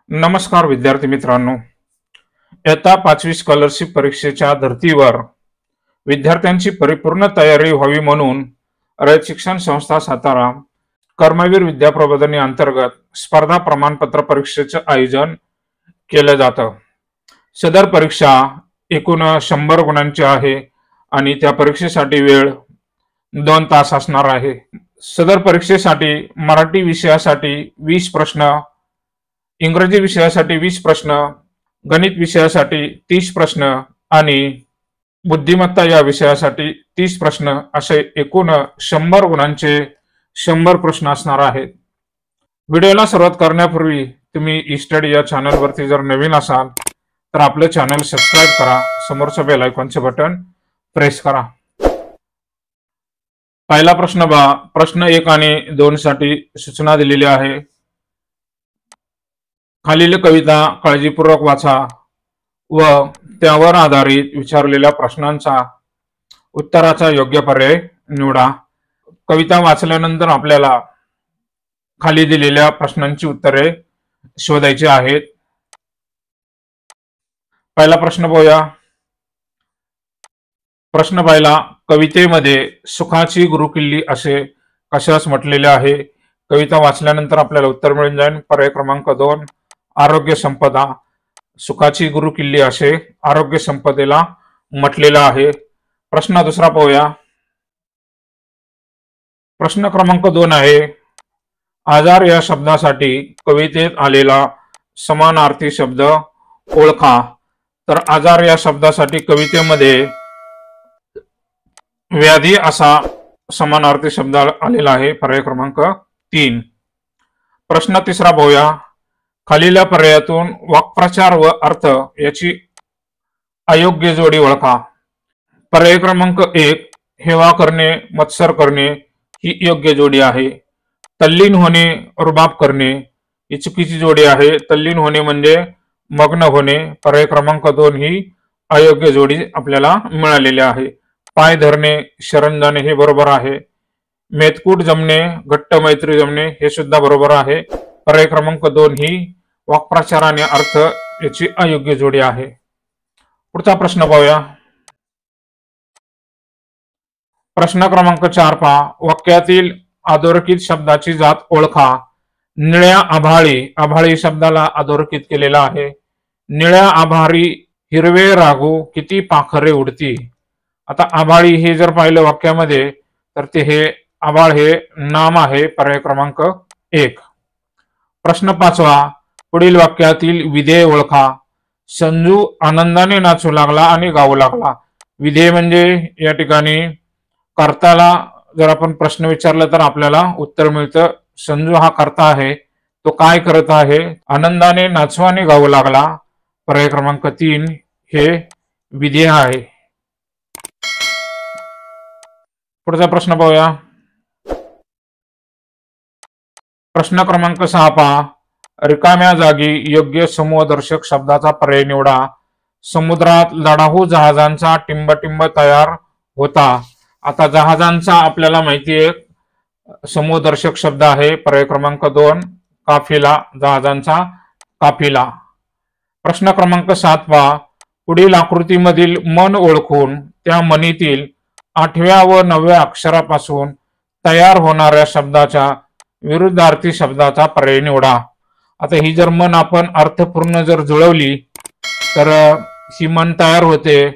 नमस्कार विद्यार्थी मित्रांनो, इयत्ता 5वी स्कॉलरशिप परीक्षेच्या धर्तीवर विद्यार्थ्यांची परिपूर्ण तयारी व्हावी म्हणून रयत शिक्षण संस्था सातारा कर्मवीर विद्या प्रबोधिनी अंतर्गत स्पर्धा प्रमाणपत्र परीक्षेचे आयोजन केलं जातं। सदर परीक्षा एकूण 100 गुणांची आहे आणि त्या परीक्षेसाठी वेळ 2 तास असणार आहे। सदर परीक्षेसाठी मराठी विषयासाठी 20 प्रश्न, इंग्रजी विषयासाठी 20 प्रश्न, गणित विषयासाठी 30 प्रश्न आणि बुद्धिमत्ता या विषयासाठी 30 प्रश्न असे एकूण 100 गुणांचे 100 प्रश्न असणार आहेत। व्हिडिओला सुरुवात करण्यापूर्वी तुम्ही ई-स्टडी या चॅनलवरती जर नवीन असाल तर आपले चॅनल सबस्क्राइब करा, समोरच्या बेल आयकॉनचे बटन प्रेस करा। पहिला प्रश्न बघा, प्रश्न 1 आणि 2 साठी सूचना दिलेली आहे। खालील कविता काळजीपूर्वक वाचा व त्यावर आधारित विचारलेल्या प्रश्नांचा उत्तराचा योग्य पर्याय निवडा। कविता वाचल्यानंतर आपल्याला खाली दिलेल्या प्रश्नांची उत्तरे शोधायची आहेत। पहिला प्रश्न पाहूया। प्रश्न पहिला, कवितेमध्ये सुखाची गुरुकिल्ली असे कशास म्हटलेले आहे? कविता वाचल्यानंतर आपल्याला उत्तर मिळून जाईल। पर्याय क्रमांक 2, आरोग्य संपदा। सुखाची गुरुकिल्ली असे आरोग्य संपदेला म्हटलेलं आहे। प्रश्न दुसरा पाहूया। प्रश्न क्रमांक 2 आहे, आजार या शब्दासाठी कवितेत आलेला समानार्थी शब्द ओळखा। तर आजार या शब्दासाठी कवितेमध्ये व्याधी असा समानार्थी शब्द आलेला आहे। पर्याय क्रमांक 3। प्रश्न तिसरा पाहूया। खालील पर्यायातून वाक्प्रचार व अर्थ याची अयोग्य जोडी ओळखा। पर्याय क्रमांक 1, हेवा करणे, मत्सर करणे ही योग्य जोडी आहे। तल्लीन होणे, रुबाब करणे ही चुकीची जोडी आहे। तल्लीन होणे म्हणजे मग्न होणे। पर्याय क्रमांक 2 ही अयोग्य जोडी आपल्याला मिळालेली आहे। पाय धरणे, शरण जाणे हे बरोबर आहे। मेतकूट जमणे, घट्ट मैत्री जमणे हे सुद्धा बरोबर आहे। पर्याय क्रमांक 2 ही वाक्प्रचार आणि अर्थ याची अयोग्य जोडी आहे। पुढचा प्रश्न पाहूया। प्रश्न क्रमांक 4 पहा। वाक्यातील अधोरेखित शब्दाची जात ओळखा। निळ्या आभाळी, आभाळी शब्दाला अधोरेखित केलेला आहे। निळ्या आभारी हिरवे राघू किती पाखरे उडती। आता आभाळी हे जर पाहिलं वाक्यामध्ये तर ते हे आभाळ हे नाम आहे। पर्याय क्रमांक 1। प्रश्न 5वा, पुढील वाक्यातील विधेय ओळखा। संजू आनंदाने नाचू लागला आणि गाऊ लागला। विधेय म्हणजे या ठिकाणी कर्त्याला जर आपण प्रश्न विचारला तर आपल्याला उत्तर मिळतं। संजू हा कर्ता आहे, तो काय करत आहे? आनंदाने नाचू आणि गाऊ लागला। पर्याय क्रमांक 3 हे विधेय आहे। पुढचा प्रश्न पाहूया। प्रश्न क्रमांक 6 पहा। रिकाम्या जागी योग्य समूहदर्शक शब्दाचा पर्याय निवडा। समुद्रात लढाऊ जहाजांचा टिंबटिंब तयार होता। आता जहाजांचा आपल्याला माहिती आहे समूहदर्शक शब्द आहे। पर्याय क्रमांक 2 काफिला, जहाजांचा काफिला। प्रश्न क्रमांक 7 पहा। पुढील आकृतीमधील मन ओळखून त्या मनीतील 8व्या व 9व्या अक्षरापासून तयार होणाऱ्या शब्दाच्या विरुद्धार्थी शब्दाचा पर्याय निवडा। आता ही जर मन आपण अर्थपूर्ण जर जुळवली तर ही मन तयार होते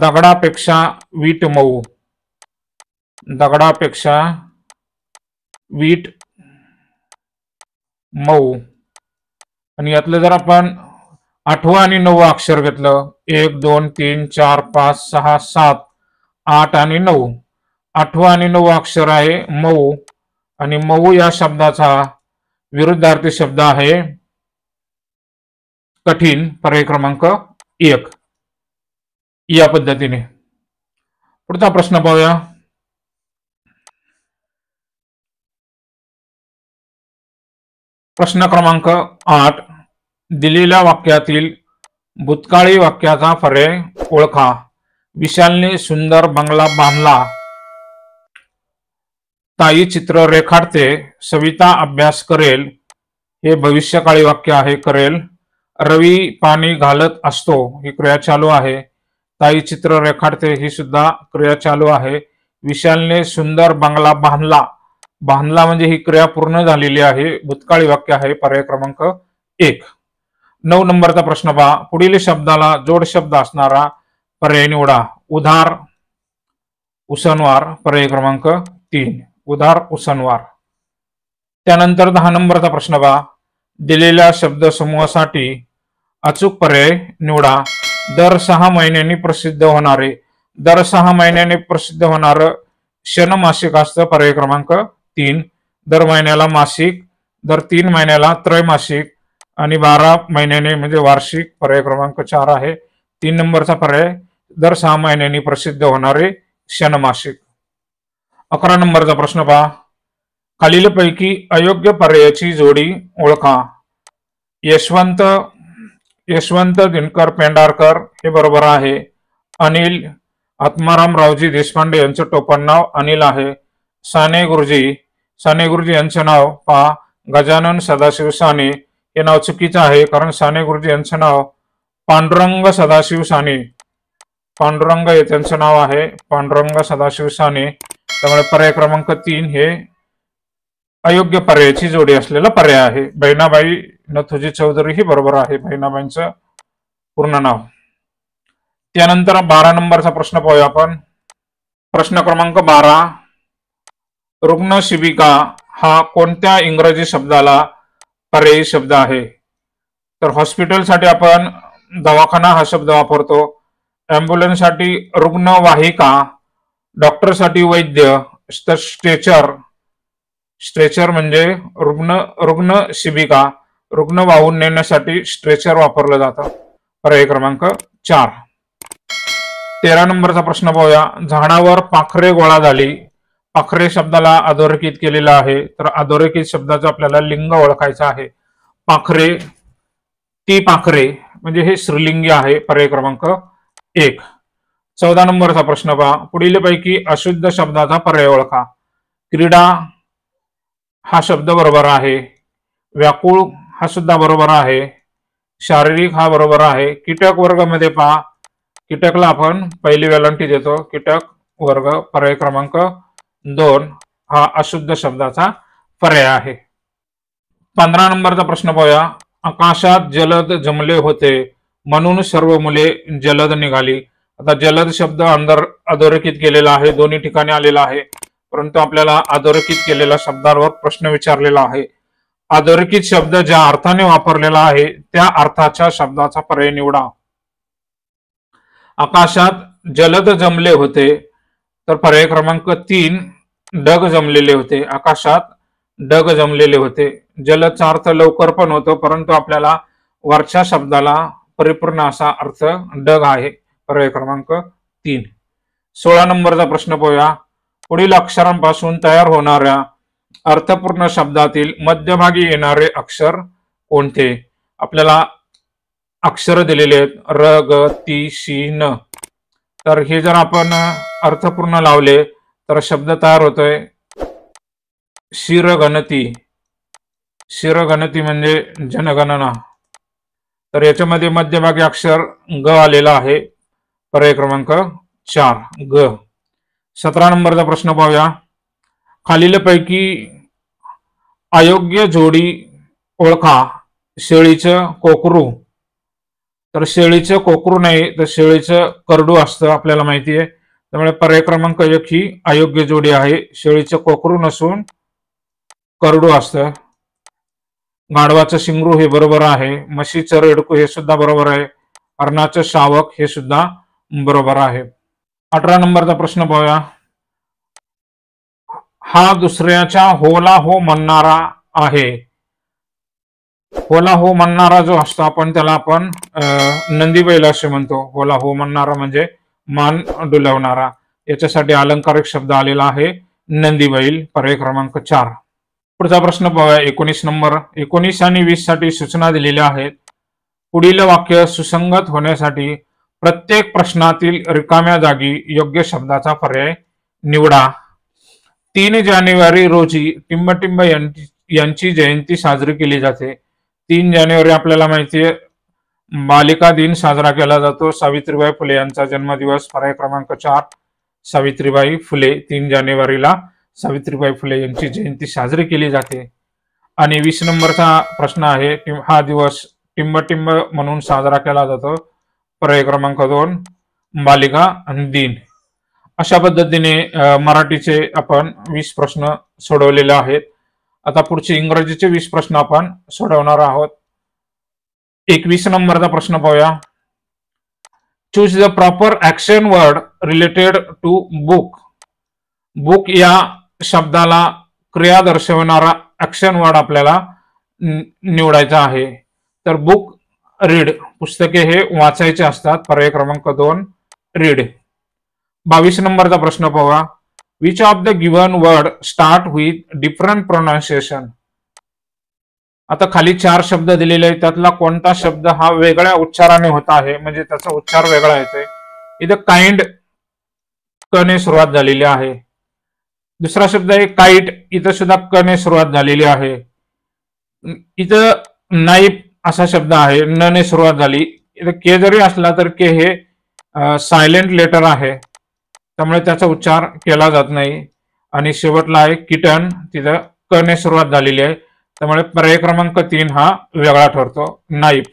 दगडापेक्षा वीट मऊ, दगडापेक्षा वीट मऊ। आणि यातलं जर आपण 8वं आणि 9वं अक्षर घेतलं, 1 2 3 4 5 6 7 8 आणि 9, 8वं आणि 9वं अक्षर आहे मऊ आणि मऊ या शब्दाचा विरुद्धार्थी शब्द आहे कठीण। पर्याय क्रमांक 1 या पद्धतीने। पुढचा प्रश्न पाहूया। प्रश्न क्रमांक 8, दिलेल्या वाक्यातील भूतकाळी वाक्याचा पर्याय ओळखा। विशालने सुंदर बंगला बांधला। ताई चित्र रेखाटते, सविता अभ्यास करेल हे भविष्यकाळी वाक्य आहे, करेल. रवी पाणी घालत असतो ही क्रिया चालू आहे. ताई चित्र रेखाटते ही सुद्धा क्रिया चालू आहे. विशालने सुंदर बंगला बांधला. बांधला म्हणजे ही क्रिया पूर्ण झालेली आहे, भूतकाळी वाक्य आहे, पर्याय क्रमांक 1. 9 नंबरचा प्रश्न पहा. पुढील शब्दाला जोड शब्द असणारा पर्याय निवडा. उधार, उसनवार, पर्याय क्रमांक 3. उधार, उसनवार. त्यानंतर 10 नंबरचा प्रश्न पहा. दिलेल्या शब्दसमूहासाठी अचूक पर्याय निवडा. दर 6 महिन्यांनी प्रसिद्ध होणारे. दर 6 महिन्यांनी प्रसिद्ध होणार षणमासिक असतं, पर्याय क्रमांक 3. दर महिन्याला मासिक, दर 3 महिन्याला त्रैमासिक आणि 12 महिन्याने म्हणजे वार्षिक, पर्याय क्रमांक 4 आहे. 3 नंबरचा पर्याय दर 6 महिन्यांनी प्रसिद्ध होणारे षणमासिक. 11 नंबरचा प्रश्न पहा. खालीलपैकी अयोग्य पर्यायाची जोडी ओळखा. यशवंत दिनकर पेंढारकर हे बरोबर आहे. अनिल आत्माराम रावजी देशपांडे यांचं टोपण नाव अनिल आहे. साने गुरुजी यांचं नाव पहा, गजानन सदाशिव साने. हे नाव चुकीचं आहे, कारण साने गुरुजी यांचं नाव पांडुरंग सदाशिव साने. पांडुरंग हे त्यांचं नाव आहे, पांडुरंग सदाशिव साने. त्यामुळे पर्याय क्रमांक 3 हे अयोग्य पर्यायाची जोडी असलेला पर्याय आहे. बहिणाबाई नथुजी चौधरी ही बरोबर आहे, बहिणाबाईंचं पूर्ण नाव. त्यानंतर 12 नंबरचा प्रश्न पाहूया आपण. प्रश्न क्रमांक 12. रुग्ण शिबिका हा कोणत्या इंग्रजी शब्दाला पर्यायी शब्द आहे? तर हॉस्पिटलसाठी आपण दवाखाना हा शब्द वापरतो. ॲम्ब्युलन्ससाठी रुग्णवाहिका, डॉक्टरसाठी वैद्य, स्ट्रेचर म्हणजे रुग्ण शिबिका, रुग्ण वाहून नेण्यासाठी स्ट्रेचर वापरलं जातं, पर्याय क्रमांक 4. 13 नंबरचा प्रश्न पाहूया. झाडावर पाखरे गोळा झाली. पाखरे शब्दाला अधोरेखित केलेलं आहे, तर अधोरेखित शब्दाचं आपल्याला लिंग ओळखायचं आहे. पाखरे, ती पाखरे म्हणजे हे स्त्रीलिंगी आहे, पर्याय क्रमांक 1. 14 नंबरचा प्रश्न पहा. पुढीलपैकी अशुद्ध शब्दाचा पर्याय ओळखा. क्रीडा हा शब्द बरोबर आहे. व्याकुळ हा सुद्धा बरोबर आहे. शारीरिक हा बरोबर आहे. कीटक वर्ग मध्ये पहा, कीटकला आपण पहिली वेलांटी देतो, कीटक वर्ग, पर्याय क्रमांक 2 हा अशुद्ध शब्दाचा पर्याय आहे. 15 नंबरचा प्रश्न पाहूया. आकाशात जलद जमले होते म्हणून सर्व मुले जलद निघाली. आता जलद शब्द अधोरेखित केलेला आहे, दोन्ही ठिकाणी आलेला आहे, परंतु आपल्याला अधोरेखित केलेल्या शब्दावर प्रश्न विचारलेला आहे. अधोरेखित शब्द ज्या अर्थाने वापरलेला आहे त्या अर्थाच्या शब्दाचा पर्याय निवडा. आकाशात जलद जमले होते, तर पर्याय क्रमांक 3 ढग जमलेले होते. आकाशात ढग जमलेले होते. जलदचा अर्थ लवकर पण होतो, परंतु आपल्याला वरच्या शब्दाला परिपूर्ण असा अर्थ ढग आहे, पर्याय क्रमांक 3. 16 नंबरचा प्रश्न पाहूया. पुढील अक्षरांपासून तयार होणाऱ्या अर्थपूर्ण शब्दातील मध्यभागी येणारे अक्षर कोणते? आपल्याला अक्षर दिलेले आहेत, र, ग, ती, शी, न. तर हे जर आपण अर्थपूर्ण लावले तर शब्द तयार होतोय शिरगणती. शिरगणती म्हणजे जनगणना. तर याच्यामध्ये मध्यभागी अक्षर ग आलेला आहे, पर्याय क्रमांक 4 ग. 17 नंबरचा प्रश्न पाहूया. खालीलपैकी अयोग्य जोडी ओळखा. शेळीचं कोकरू. तर शेळीचं कोकरू नाही, तर शेळीचं करडू असतं, आपल्याला माहिती आहे. त्यामुळे पर्याय क्रमांक 1 ही अयोग्य जोडी आहे. शेळीचं कोकरू नसून करडू असतं. गाढवाचं शिंगरू हे बरोबर आहे. म्हशीचं रेडकू हे सुद्धा बरोबर आहे. हरणाचं शावक हे सुद्धा बरोबर आहे. 18 नंबरचा प्रश्न पाहूया. हा दुसऱ्याच्या होला हो म्हणणारा आहे. होला हो म्हणणारा जो असतो आपण त्याला आपण नंदी बैल असे म्हणतो. होला हो म्हणणारा म्हणजे मान डुलवणारा. याच्यासाठी अलंकारिक शब्द आलेला आहे नंदी बैल, पर्याय क्रमांक 4. पुढचा प्रश्न पाहूया. 19 नंबर. 19 आणि 20 साठी सूचना दिलेल्या आहेत. पुढील वाक्य सुसंगत होण्यासाठी प्रत्येक प्रश्नातील रिकाम्या जागी योग्य शब्दाचा पर्याय निवडा. 3 जानेवारी रोजी टिंबटिंब यांची जयंती साजरी केली जाते. 3 जानेवारी आपल्याला माहिती आहे बालिका दिन साजरा केला जातो. सावित्रीबाई फुले यांचा जन्मदिवस. पर्याय क्रमांक 4 सावित्रीबाई फुले. 3 जानेवारीला सावित्रीबाई फुले यांची जयंती साजरी केली जाते. आणि 20 नंबरचा प्रश्न आहे, हा दिवस टिंबटिंब म्हणून साजरा केला जातो. पर्याय क्रमांक 2 बालिका दिन. अशा पद्धतीने मराठीचे आपण 20 प्रश्न सोडवलेले आहेत. आता पुढचे इंग्रजीचे 20 प्रश्न आपण सोडवणार आहोत. 21 नंबरचा प्रश्न पाहूया. Choose the proper action word related to book. Book या शब्दाला क्रिया दर्शवणारा ऍक्शन वर्ड आपल्याला निवडायचा आहे. तर बुक रीड, पुस्तके हे वाचायचे असतात. पर्याय क्रमांक 2 रीड. 22 नंबरचा प्रश्न पाहूया. Which of the given word start with different pronunciation. आता खाली 4 शब्द दिलेले आहेत, त्यातला कोणता शब्द हा वेगळ्या उच्चाराने होत आहे, म्हणजे त्याचा उच्चार वेगळा येतोय. इथं काइंड क ने सुरुवात झालेली आहे. दुसरा शब्द आहे काइट, इथं सुद्धा क ने सुरुवात झालेली आहे. इथं नाईफ असा शब्द आहे, न ने सुरुवात झाली. इथं के जरी असला तर के हे सायलेंट लेटर आहे, त्यामुळे त्याचा उच्चार केला जात नाही. आणि शेवटला आहे किटन, तिथं क ने सुरुवात झालेली आहे, त्यामुळे पर्याय क्रमांक 3 हा वेगळा ठरतो, नाईफ.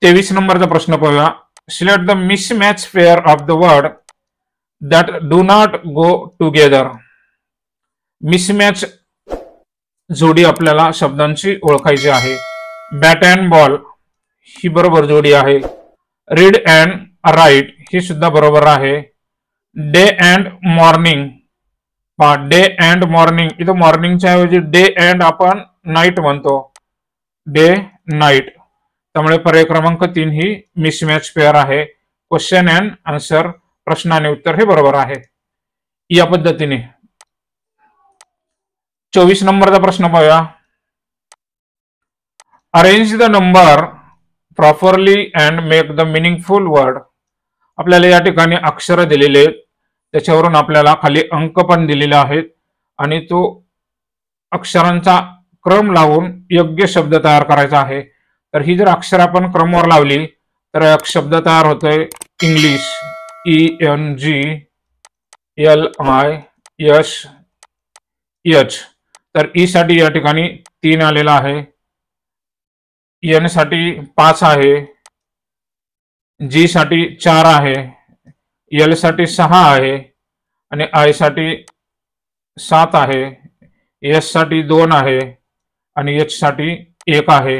23 नंबरचा प्रश्न पाहूया. Select the mismatch pair of the word that do not go together. Mismatch जोडी आपल्याला शब्दांची ओळखायची आहे. बॅट अँड बॉल ही बरोबर जोडी आहे. रीड अँड राईट ही सुद्धा बरोबर आहे. Day and morning, day and morning, इथं मॉर्निंगच्या ऐवजी डे अँड आपण नाईट म्हणतो, डे नाईट, त्यामुळे पर्याय क्रमांक 3 ही मिसमॅच पेअर आहे. क्वेश्चन अँड आन्सर, प्रश्न आणि उत्तर हे बरोबर आहे. या पद्धतीने 24 नंबरचा प्रश्न पाहूया. Arrange the number properly and make the meaningful word. आपल्याला या ठिकाणी अक्षर दिलेले आहेत, त्याच्यावरून आपल्याला खाली अंक पण दिलेले आहेत आणि तो अक्षरांचा क्रम लावून योग्य शब्द तयार करायचा आहे. तर ही जर अक्षर आपण क्रमवर लावली तर एक शब्द तयार होतोय इंग्लिश, ENGLISH. तर ई साठी या ठिकाणी 3 आलेला आहे, एन साठी 5 आहे, जी साठी 4 आहे, एल साठी 6 आहे आणि आय साठी 7 आहे, एस साठी 2 आहे आणि एच साठी 1 आहे.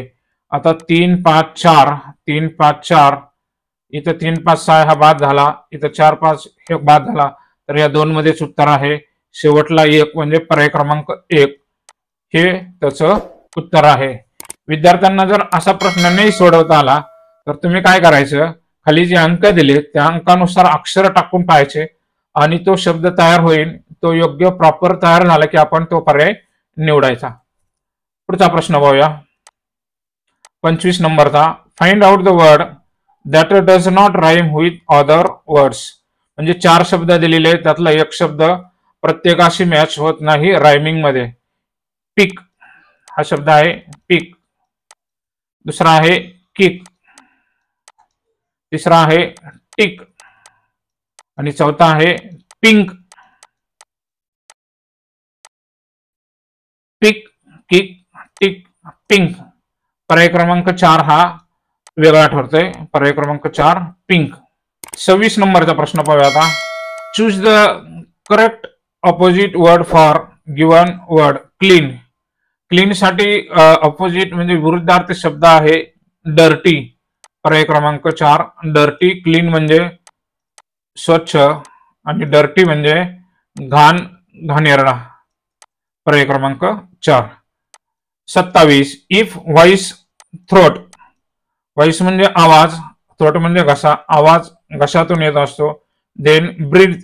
आता 3 5 4 3 5 4, इथं 3 5 6 हा बाद झाला, इथं 4 5 हे बाद झाला, तर या 2 मध्येच उत्तर आहे. शेवटला 1 म्हणजे पर्याय क्रमांक 1 हे त्याचं उत्तर आहे. विद्यार्थ्यांना जर असा प्रश्न नाही सोडवता आला तर तुम्ही काय करायचं, खाली जे अंक दिले त्या अंकानुसार अक्षर टाकून पाहायचे आणि तो शब्द तयार होईल, तो योग्य प्रॉपर तयार झाला की आपण तो पर्याय निवडायचा. पुढचा प्रश्न पाहूया. 25 नंबरचा. Find out the word that does not rhyme with other words. म्हणजे 4 शब्द दिलेले आहेत, त्यातला एक शब्द प्रत्येकाशी मॅच होत नाही रायमिंग मध्ये. पिक हा शब्द आहे, पिक. दुसरा आहे किक, तिसरा आहे टिक आणि चौथा आहे पिंक. पिक, किक, टिक, पिंक. पर्याय क्रमांक 4 हा वेगळा ठरतोय, पर्याय क्रमांक 4 पिंक. 26 नंबरचा प्रश्न पाहूया आता. Choose the correct opposite word for given word clean. Clean साठी ऑपोजिट म्हणजे विरुद्धार्थ शब्द आहे डर्टी, पर्याय क्रमांक 4 डर्टी. क्लीन म्हणजे स्वच्छ आणि डर्टी म्हणजे घाण, घाणेरडा, पर्याय क्रमांक 4. 27. If voice throat. व्हॉइस म्हणजे आवाज, थ्रोट म्हणजे घसा, आवाज घशातून येत असतो. देन ब्रीथ,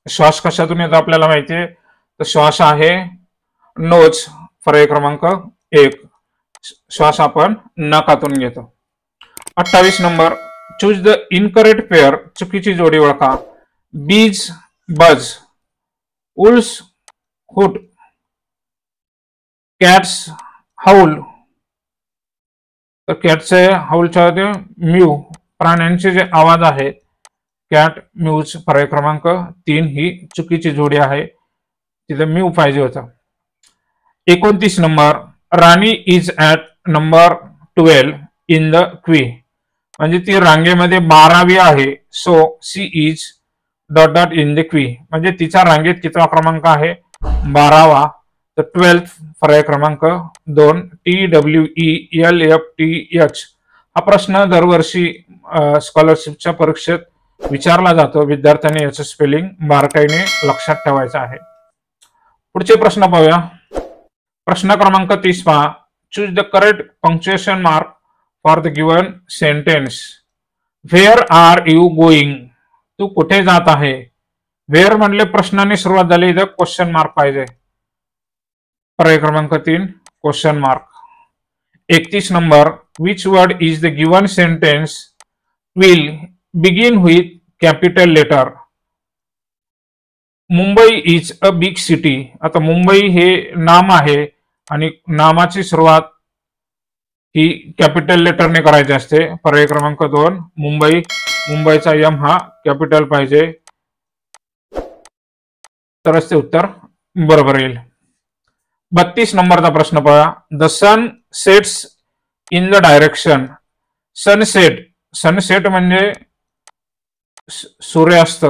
श्वास कशातून येतो आपल्याला माहितीये, तर श्वास आहे नोज, पर्याय क्रमांक 1. श्वास आपण नाकातून घेतो. 28 number. Choose the incorrect pair. चुकीची जोडी ओळखा. बीज बज, उल्स हुट, कॅट्स हाऊल, तर कॅटचे हाऊलच्या म्यू, प्राण्यांचे जे आवाज आहे कॅट म्यूज, पर्याय क्रमांक 3 ही चुकीची जोडी आहे, तिथे म्यू पाहिजे होता. 29 number, Rani is at number 12 in the queue, म्हणजे ती रांगेमध्ये 12वी आहे. So she is dot dot in the queue, म्हणजे तिचा रांगेत कितवा क्रमांक आहे, 12वा. तर 12th पर्याय क्रमांक 2. TWELFTH हा प्रश्न दरवर्षी स्कॉलरशिपच्या परीक्षेत विचारला जातो. विद्यार्थ्यांनी याचं स्पेलिंग बारकाईने लक्षात ठेवायचं आहे. पुढचे प्रश्न पाहूया. प्रश्न क्रमांक 30 पहा. Choose the correct punctuation mark for the given sentence. Where are you going, तू कुठे जात आहे. व्हेअर म्हणले प्रश्नाने सुरुवात झाली, इथं क्वेश्चन मार्क पाहिजे. पर्याय क्रमांक 3 question mark. 31 number, which word is the given sentence will begin with capital letter. Mumbai is a big city. आता मुंबई हे नाम आहे आणि नामाची सुरुवात ही कॅपिटल लेटरने करायची असते. पर्याय क्रमांक 2 मुंबई, मुंबईचा यम हा कॅपिटल पाहिजे, तरच ते उत्तर बरोबर येईल. 32 नंबरचा प्रश्न पहा. The sun sets in the direction. Sunset, sunset म्हणजे सूर्यास्त.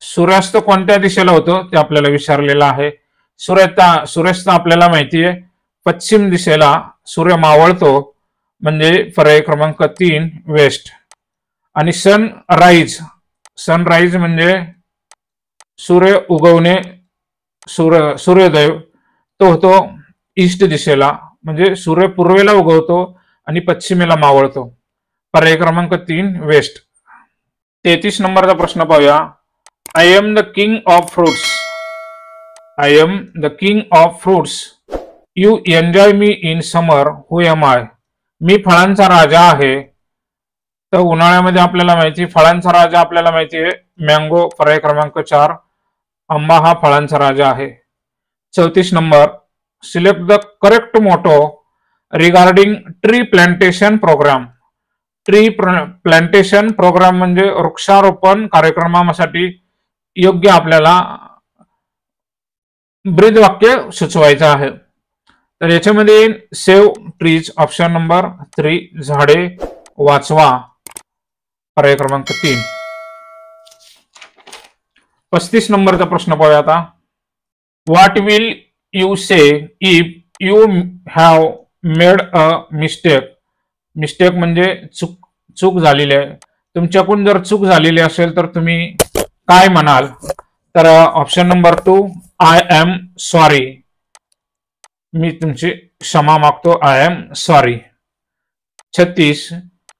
सूर्यास्त कोणत्या दिशेला होतो ते आपल्याला विचारलेलं आहे. सूर्यास्त आपल्याला माहिती आहे पश्चिम दिशेला सूर्य मावळतो, म्हणजे पर्याय क्रमांक 3 वेस्ट. आणि सनराईज, सनराईज म्हणजे सूर्य उगवणे, सूर्योदय, तो होतो ईस्ट दिशेला, म्हणजे सूर्य पूर्वेला उगवतो आणि पश्चिमेला मावळतो. पर्याय क्रमांक 3 वेस्ट. 33 नंबरचा प्रश्न पाहूया. I am the king of fruits. I am the king of fruits. You enjoy me in summer. Who am I. मी फळांचा राजा आहे. तर उन्हाळ्यामध्ये आपल्याला माहिती, फळांचा राजा आपल्याला माहिती आहे मँगो. पर्याय क्रमांक 4 आंबा हा फळांचा राजा आहे. 34 number, select the correct motto regarding tree plantation program. Tree plantation program म्हणजे वृक्षारोपण कार्यक्रमासाठी योग्य आपल्याला ब्रीद वाक्य सुचवायचं आहे. तर याच्यामध्ये सेव्ह ट्रीज, ऑप्शन नंबर 3 झाडे वाचवा, पर्याय क्रमांक 3. 35 नंबरचा प्रश्न पाहूया आता. What will you say if you have made a mistake. Mistake म्हणजे चूक झालेली आहे. तुमच्याकडून जर चूक झालेली असेल तर तुम्ही काय म्हणाल. तर option number 2 I am sorry. मी तुमची क्षमा मागतो, I am sorry. 36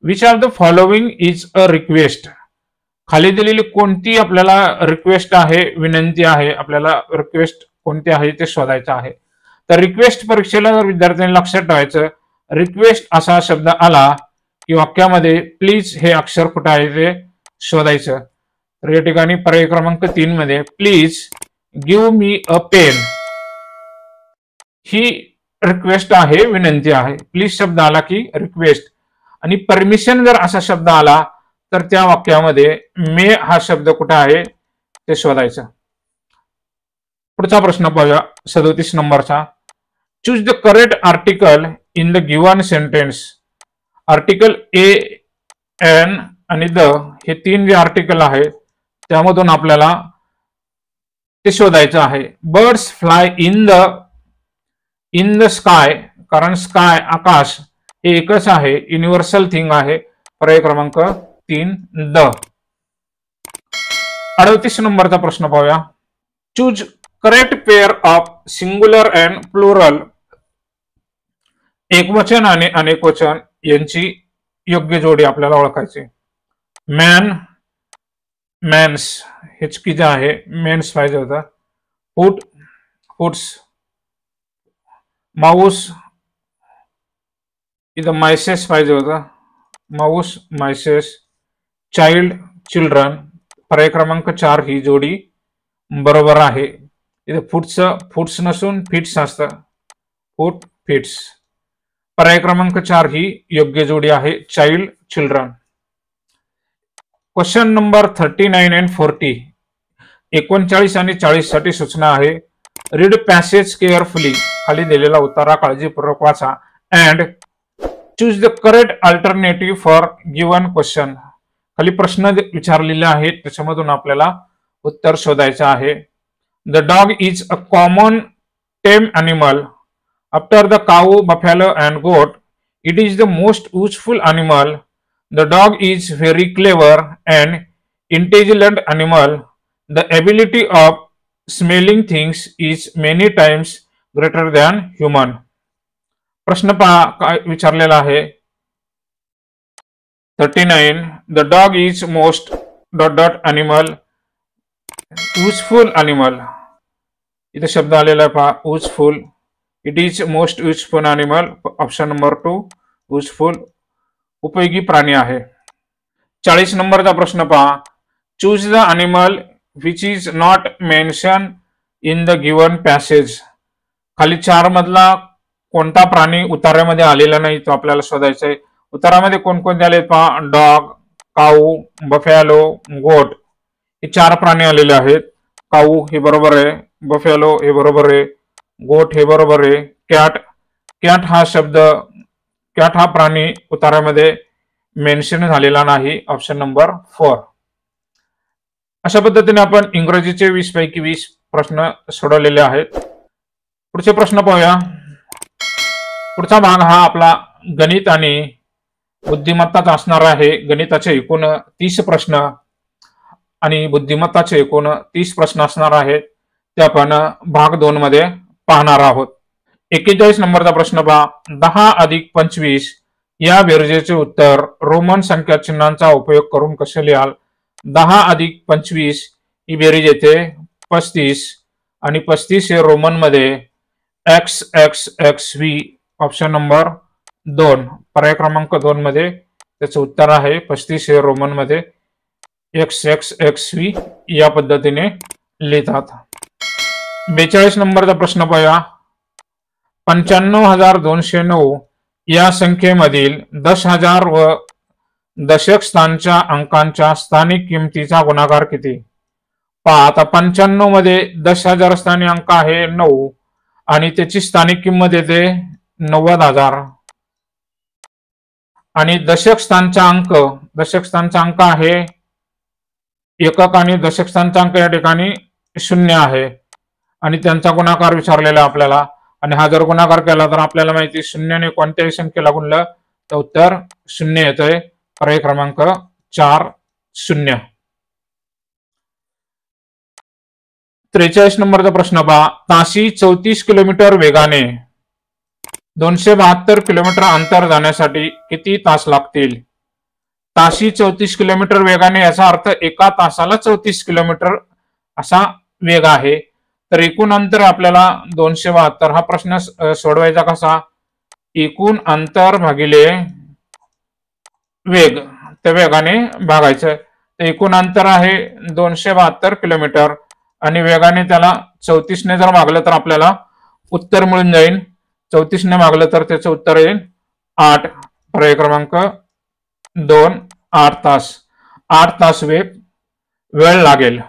which of the following is a request. खाली दिलेली कोणती आपल्याला रिक्वेस्ट आहे, विनंती आहे, आपल्याला रिक्वेस्ट कोणती आहे ते शोधायचं आहे. तर रिक्वेस्ट परीक्षेला जर विद्यार्थ्यांनी लक्षात ठेवायचं, रिक्वेस्ट असा शब्द आला की वाक्यामध्ये प्लीज हे अक्षर कुठे आहे ते शोधायचं. तर या ठिकाणी पर्याय क्रमांक 3 मध्ये please give me a pen ही रिक्वेस्ट आहे, विनंती आहे. प्लीज शब्द आला की रिक्वेस्ट, आणि परमिशन जर असा शब्द आला तर त्या वाक्यामध्ये मे हा शब्द कुठे आहे ते शोधायचं. पुढचा प्रश्न पाहूया 37 नंबरचा. Choose the correct article in the given sentence. Article a, an आणि द हे 3 जे आर्टिकल आहेत त्यामधून आपल्याला ते शोधायचं आहे. Birds fly in the sky, कारण स्काय आकाश हे एकच आहे, युनिव्हर्सल थिंग आहे. पर्याय क्रमांक 3 द. 38 नंबरचा प्रश्न पाहूया. Choose correct pair of singular and plural. एकवचन आणि अनेकवचन यांची योग्य जोडी आपल्याला ओळखायची. मॅन, मॅन्स हे चुकीचं आहे, मेन्स पाहिजे होता. फूट, फूट्स. माऊस इथं मायसेस पाहिजे होता, माऊस मायसेस. Child, children. पर्याय क्रमांक 4 ही जोडी बरोबर आहे. इथे फुट्स नसून फिट्स असतं, फूट फिट्स. पर्याय क्रमांक 4 ही योग्य जोडी आहे, child children. Question number 39 and 40. 39 आणि 40 साठी सूचना आहे. Read passage carefully. खाली दिलेला उतारा काळजीपूर्वक वाचा. And choose the correct alternative for given question. खाली प्रश्न विचारलेले आहेत, त्याच्यामधून आपल्याला उत्तर शोधायचं आहे. The dog is a common tame animal. After the cow, buffalo and goat, it is the most useful animal. The dog is very clever and intelligent animal. The ability of smelling things is many times greater than human. प्रश्न पहा काय विचारलेला आहे. 39. The dog is most dot dot animal, useful animal. इथे शब्द आलेला आहे पहा, useful. It is most useful animal. Option number 2 useful, उपयोगी प्राणी आहे. 40 नंबरचा प्रश्न पहा. Choose the animal which is not mention in the given passage. खाली 4 मधला कोणता प्राणी उतार्यामध्ये आलेला नाही तो आपल्याला शोधायचा आहे. उतारामध्ये कोणकोणते आले पहा. डॉग, काऊ, बफॅलो, गोट. हे 4 प्राणी आलेले आहेत. काऊ हे बरोबर आहे, बफॅलो हे बरोबर आहे, गोट हे बरोबर आहे. कॅट हा प्राणी उतारामध्ये मेन्शन झालेला नाही. Option number 4. अशा पद्धतीने आपण इंग्रजीचे 20 पैकी 20 प्रश्न सोडवलेले आहेत. पुढचे प्रश्न पाहूया. पुढचा भाग हा आपला गणित आणि बुद्धिमत्ताचा असणार आहे. गणिताचे एकूण 30 प्रश्न आणि बुद्धिमत्ताचे एकूण 30 प्रश्न असणार आहेत. ते आपण भाग 2 मध्ये पाहणार आहोत. 41 नंबरचा प्रश्न पहा. 10 अधिक 25 या बेरजेचे उत्तर रोमन संख्या चिन्हांचा उपयोग करून कसे लिहाल. 10 अधिक 25 ही बेरीज येते 35 आणि 35 हे रोमन मध्ये x x x V. Option number 2 पर्याय क्रमांक 2 मध्ये त्याचं उत्तर आहे. 35 हे रोमन मध्ये एक्स एक्स एक्स व्ही या पद्धतीने लिहितात. 42 नंबरचा प्रश्न पाहूया. 95,209 या संख्येमधील 10,000 व दशक स्थानच्या अंकांच्या स्थानिक किमतीचा गुणाकार किती. पहा आता 95 मध्ये 10,000 स्थानिक अंक आहे 9 आणि त्याची स्थानिक किंमत येते 90,000 आणि दशक स्थानचा अंक आहे एकक आणि दशक स्थानचा अंक या ठिकाणी 0 आहे आणि त्यांचा गुणाकार विचारलेला आपल्याला. आणि हा जर गुणाकार केला तर आपल्याला माहिती 0 ने कोणत्याही संख्येला गुणलं तर उत्तर 0 येतंय. पर्याय क्रमांक 4 0. 43 नंबरचा प्रश्न पहा. ताशी 34 किलोमीटर वेगाने 272 किलोमीटर अंतर जाण्यासाठी किती तास लागतील. ताशी 34 किलोमीटर वेगाने याचा अर्थ एका तासाला 34 किलोमीटर असा वेग आहे. तर एकूण अंतर आपल्याला 272. हा प्रश्न सोडवायचा कसा. एकूण अंतर भागिले वेग, त्या वेगाने भागायचं. तर एकूण अंतर आहे 272 किलोमीटर आणि वेगाने त्याला 34 ने जर भागलं तर आपल्याला उत्तर मिळून जाईल. 34 ने भागलं तर त्याचं उत्तर येईल 8. पर्याय क्रमांक 2 8 तास. 8 तास वेळ लागेल.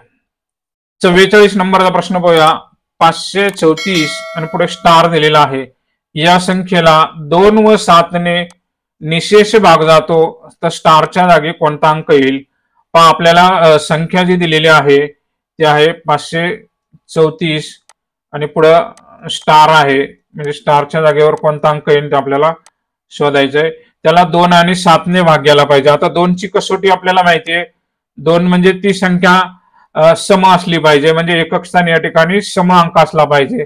44 नंबरचा प्रश्न पाहूया. 534 आणि पुढे स्टार दिलेला आहे. या संख्येला 2 व 7 ने निशेष भाग जातो तर स्टारच्या जागी कोणता अंक येईल. पहा आपल्याला संख्या जी दिलेली आहे ती आहे 534 आणि पुढे स्टार आहे, म्हणजे स्टारच्या जागेवर कोणता अंक येईल ते आपल्याला शोधायचं आहे. त्याला 2 आणि 7 ने भाग गेला पाहिजे. आता 2 ची कसोटी आपल्याला माहिती आहे. 2 म्हणजे ती संख्या सम असली पाहिजे, म्हणजे एकक स्थानी या ठिकाणी सम अंक असला पाहिजे.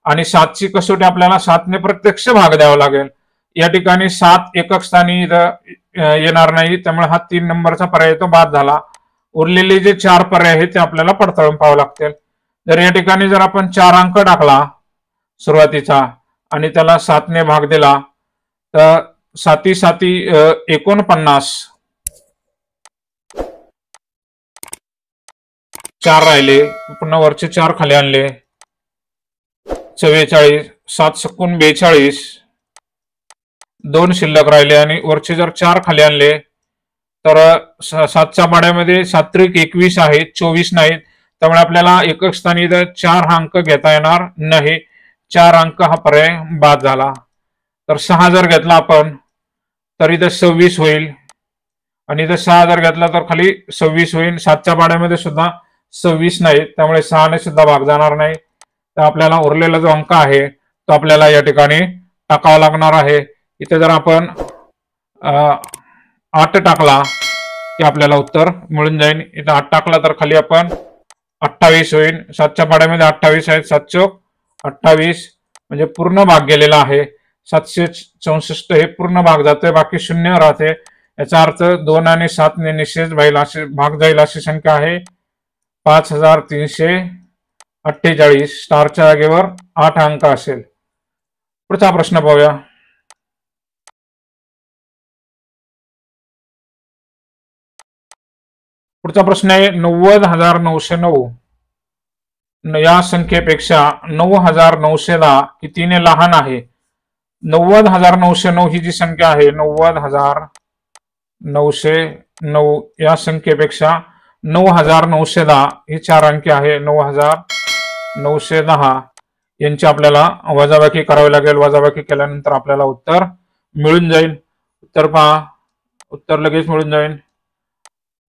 आणि 7 ची कसोटी आपल्याला 7 ने प्रत्यक्ष भाग द्यावा लागेल. या ठिकाणी 7 एकक स्थानी येणार नाही, त्यामुळे हा 3 नंबरचा पर्याय तो बाद झाला. उरलेले जे 4 पर्याय आहेत ते आपल्याला पडताळून पाहावे लागतील. जर या ठिकाणी जर आपण 4 अंक टाकला सुरुवातीचा आणि त्याला 7 ने भाग दिला तर 7 7 49, 4 राहिले, पुन्हा वरचे 4 खाली आणले 44, 7 सकून 42, 2 शिल्लक राहिले आणि वरचे जर 4 खाली आणले तर 7च्या पाड्यामध्ये 7 त्रिक 21 आहेत, 24 नाहीत. त्यामुळे आपल्याला एकक स्थानी इथं 4 हा अंक घेता येणार नाही. 4 अंक हा पर्याय बाद झाला. तर 6 जर घेतला आपण तर इथं 26 होईल आणि इथं 6 जर घेतला तर खाली 26 होईल. 7च्या पाड्यामध्ये सुद्धा 26 नाहीत, त्यामुळे 6 ने सुद्धा भाग जाणार नाही. तर आपल्याला उरलेला जो अंक आहे तो आपल्याला या ठिकाणी टाकावा लागणार आहे. इथे जर आपण 8 टाकला की आपल्याला उत्तर मिळून जाईल. इथं 8 टाकला तर खाली आपण 28 होईल. 7च्या पाड्यामध्ये 28 आहेत, 7 चौक 28 म्हणजे पूर्ण भाग गेलेला आहे. 764 हे पूर्ण भाग जातोय, बाकी शून्य राहते. याचा अर्थ 2 आणि 7 ने निषेध भाग जाईल अशी संख्या आहे. 5348. स्टारच्या जागेवर 8 अंक असेल. पुढचा प्रश्न पाहूया. पुढचा प्रश्न आहे 90,909. या संख्येपेक्षा 9,910 कितीने लहान आहे? 90,909 ही जी संख्या आहे 90,909 या संख्येपेक्षा 9,910 ही 4 अंकी आहे. 9,910 यांची आपल्याला वजाबाकी करावी लागेल. वजाबाकी केल्यानंतर आपल्याला उत्तर मिळून जाईल. उत्तर पहा, उत्तर लगेच मिळून जाईल.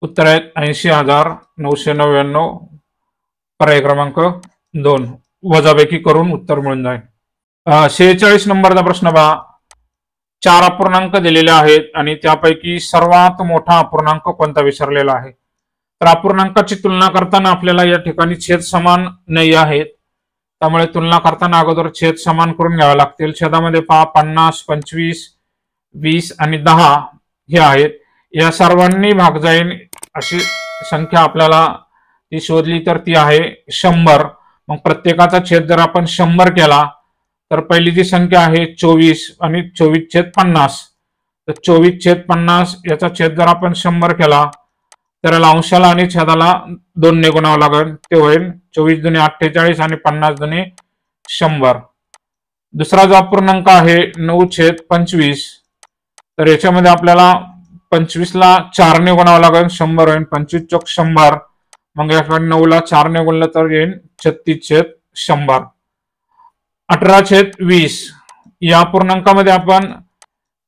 उत्तर आहे 80,999. पर्याय क्रमांक 2. वजाबाकी करून उत्तर मिळून जाईल. 46 नंबरचा प्रश्न पहा. 4 अपूर्णांक दिलेले आहेत आणि त्यापैकी सर्वात मोठा अपूर्णांक कोणता विचारलेला आहे? तर अपूर्णांकाची तुलना करताना आपल्याला या ठिकाणी छेद समान नाही आहेत, त्यामुळे तुलना करताना अगोदर छेद समान करून घ्यावे लागतील. छेदामध्ये पहा 50, 25, 20 आणि 10 हे आहेत. या सर्वांनी भाग जाईल अशी संख्या आपल्याला ती शोधली तर ती आहे 100. मग प्रत्येकाचा छेद जर आपण 100 केला तर पहिली जी संख्या आहे 24 आणि 24/50. तर 24/50 याचा छेद जर आपण 100 केला तर याला अंशाला आणि छेदाला 2 ने गुणावं लागेल. ते होईल 24 दुने 48 आणि 50 दुने 100. दुसरा जो अपूर्णांक आहे 9/25. तर याच्यामध्ये आपल्याला 25 ला 4 ने गुणावं लागेल. 100 होईल. 25 चौक 100. मग या 9 ला 4 ने गुणलं तर येईल 36/100. 18/20 या पूर्णांकामध्ये आपण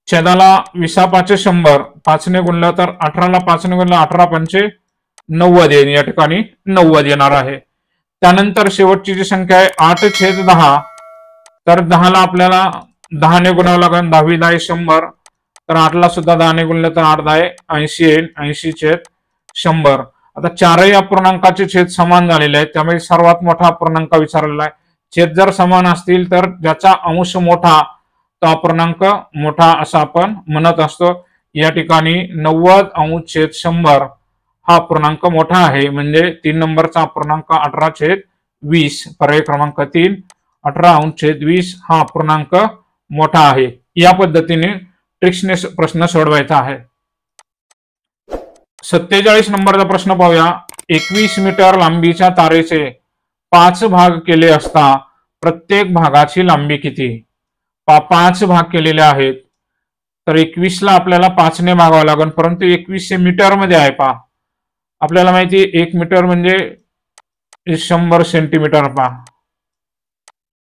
छेदाला 20 100 5 ने गुणलं तर 18 ला 5 ने गुणलं 18 90 येईल. या ठिकाणी 90 येणार आहे. त्यानंतर शेवटची जी संख्या आहे 8/10. तर 10 ला आपल्याला 10 ने गुणावं लागेल. 10 10 100. तर 8 ला सुद्धा 10 ने गुणलं तर 8 10 80 येईल. 80/100. आता चारही अपूर्णांकाचे छेद समान झालेले आहेत, त्यामुळे सर्वात मोठा अपूर्णांक विचारलेला आहे. छेद जर समान असतील तर ज्याचा अंश मोठा तो अपूर्णांक मोठा असं आपण म्हणत असतो. या ठिकाणी 90/100 हा अपूर्णांक मोठा आहे, म्हणजे 3 नंबरचा अपूर्णांक 18/20. पर्याय क्रमांक 3 18/20 हा अपूर्णांक मोठा आहे. या पद्धतीने ट्रिक्सने प्रश्न सोडवायचा आहे. 47 नंबरचा प्रश्न पाहूया. 21 मीटर लांबीच्या तारेचे 5 भाग केले असता प्रत्येक भागाची लांबी किती? 5 भाग केलेले आहेत, तर 21 ला आपल्याला 5 ने भागावं लागेल, परंतु 21 मीटर मध्ये आहे. पहा, आपल्याला माहिती 1 मीटर म्हणजे 100 सेंटीमीटर. पहा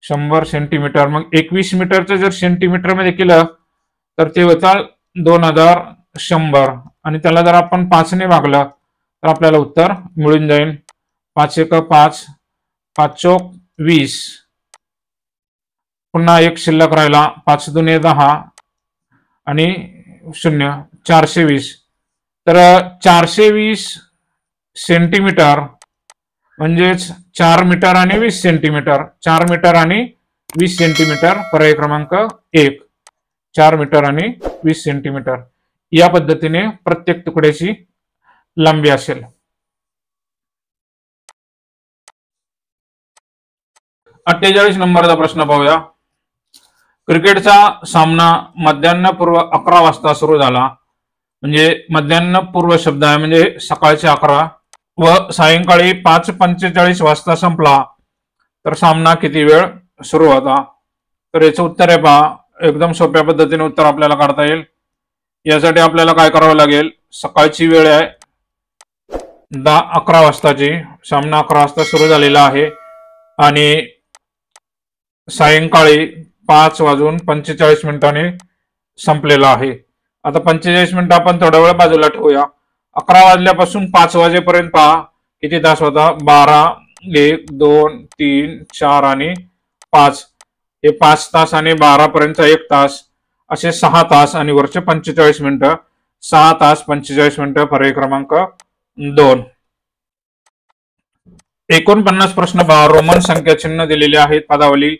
100 सेंटीमीटर. मग 21 मीटरचं जर सेंटीमीटर मध्ये केलं तर ते होतं 2100 आणि त्याला जर आपण 5 ने भागलं तर आपल्याला उत्तर मिळून जाईल. 5 1 5, 5 चौक 20. पुन्हा एक शिल्लक राहिला. 5 दुने 10 आणि 0 420. तर 420 सेंटीमीटर म्हणजेच 4 मीटर आणि 20 सेंटीमीटर. 4 मीटर आणि 20 सेंटीमीटर. पर्याय क्रमांक 1 4 मीटर आणि 20 सेंटीमीटर. या पद्धतीने प्रत्येक तुकड्याची लांबी असेल. 48 नंबरचा प्रश्न पाहूया. क्रिकेटचा सामना मध्यान्हपूर्व 11 वाजता सुरू झाला. म्हणजे मध्यान्हपूर्व शब्द आहे, म्हणजे सकाळचे 11 व सायंकाळी 5:45 वाजता संपला. तर सामना किती वेळ सुरू होता. तर याचं उत्तर आहे पहा, एकदम सोप्या पद्धतीने उत्तर आपल्याला काढता येईल. यासाठी आपल्याला काय करावं लागेल, सकाळची वेळ आहे 11 वाजताची, सामना 11 वाजता सुरू झालेला आहे आणि सायंकाळी 5:45 संपलेला आहे. आता 45 मिनिटं आपण थोडा वेळ बाजूला ठेवूया. 11 वाजल्यापासून 5 वाजेपर्यंत पहा किती तास होता, 12, 1, 2, 3, 4 आणि 5. हे 5 तास आणि 12 पर्यंत 1 तास, असे 6 तास आणि वरचे 45 मिनिटं, 6 तास 45 मिनिटं. पर्याय क्रमांक 2. 49 प्रश्न पहा. रोमन संख्या चिन्ह दिलेली आहेत. पदावली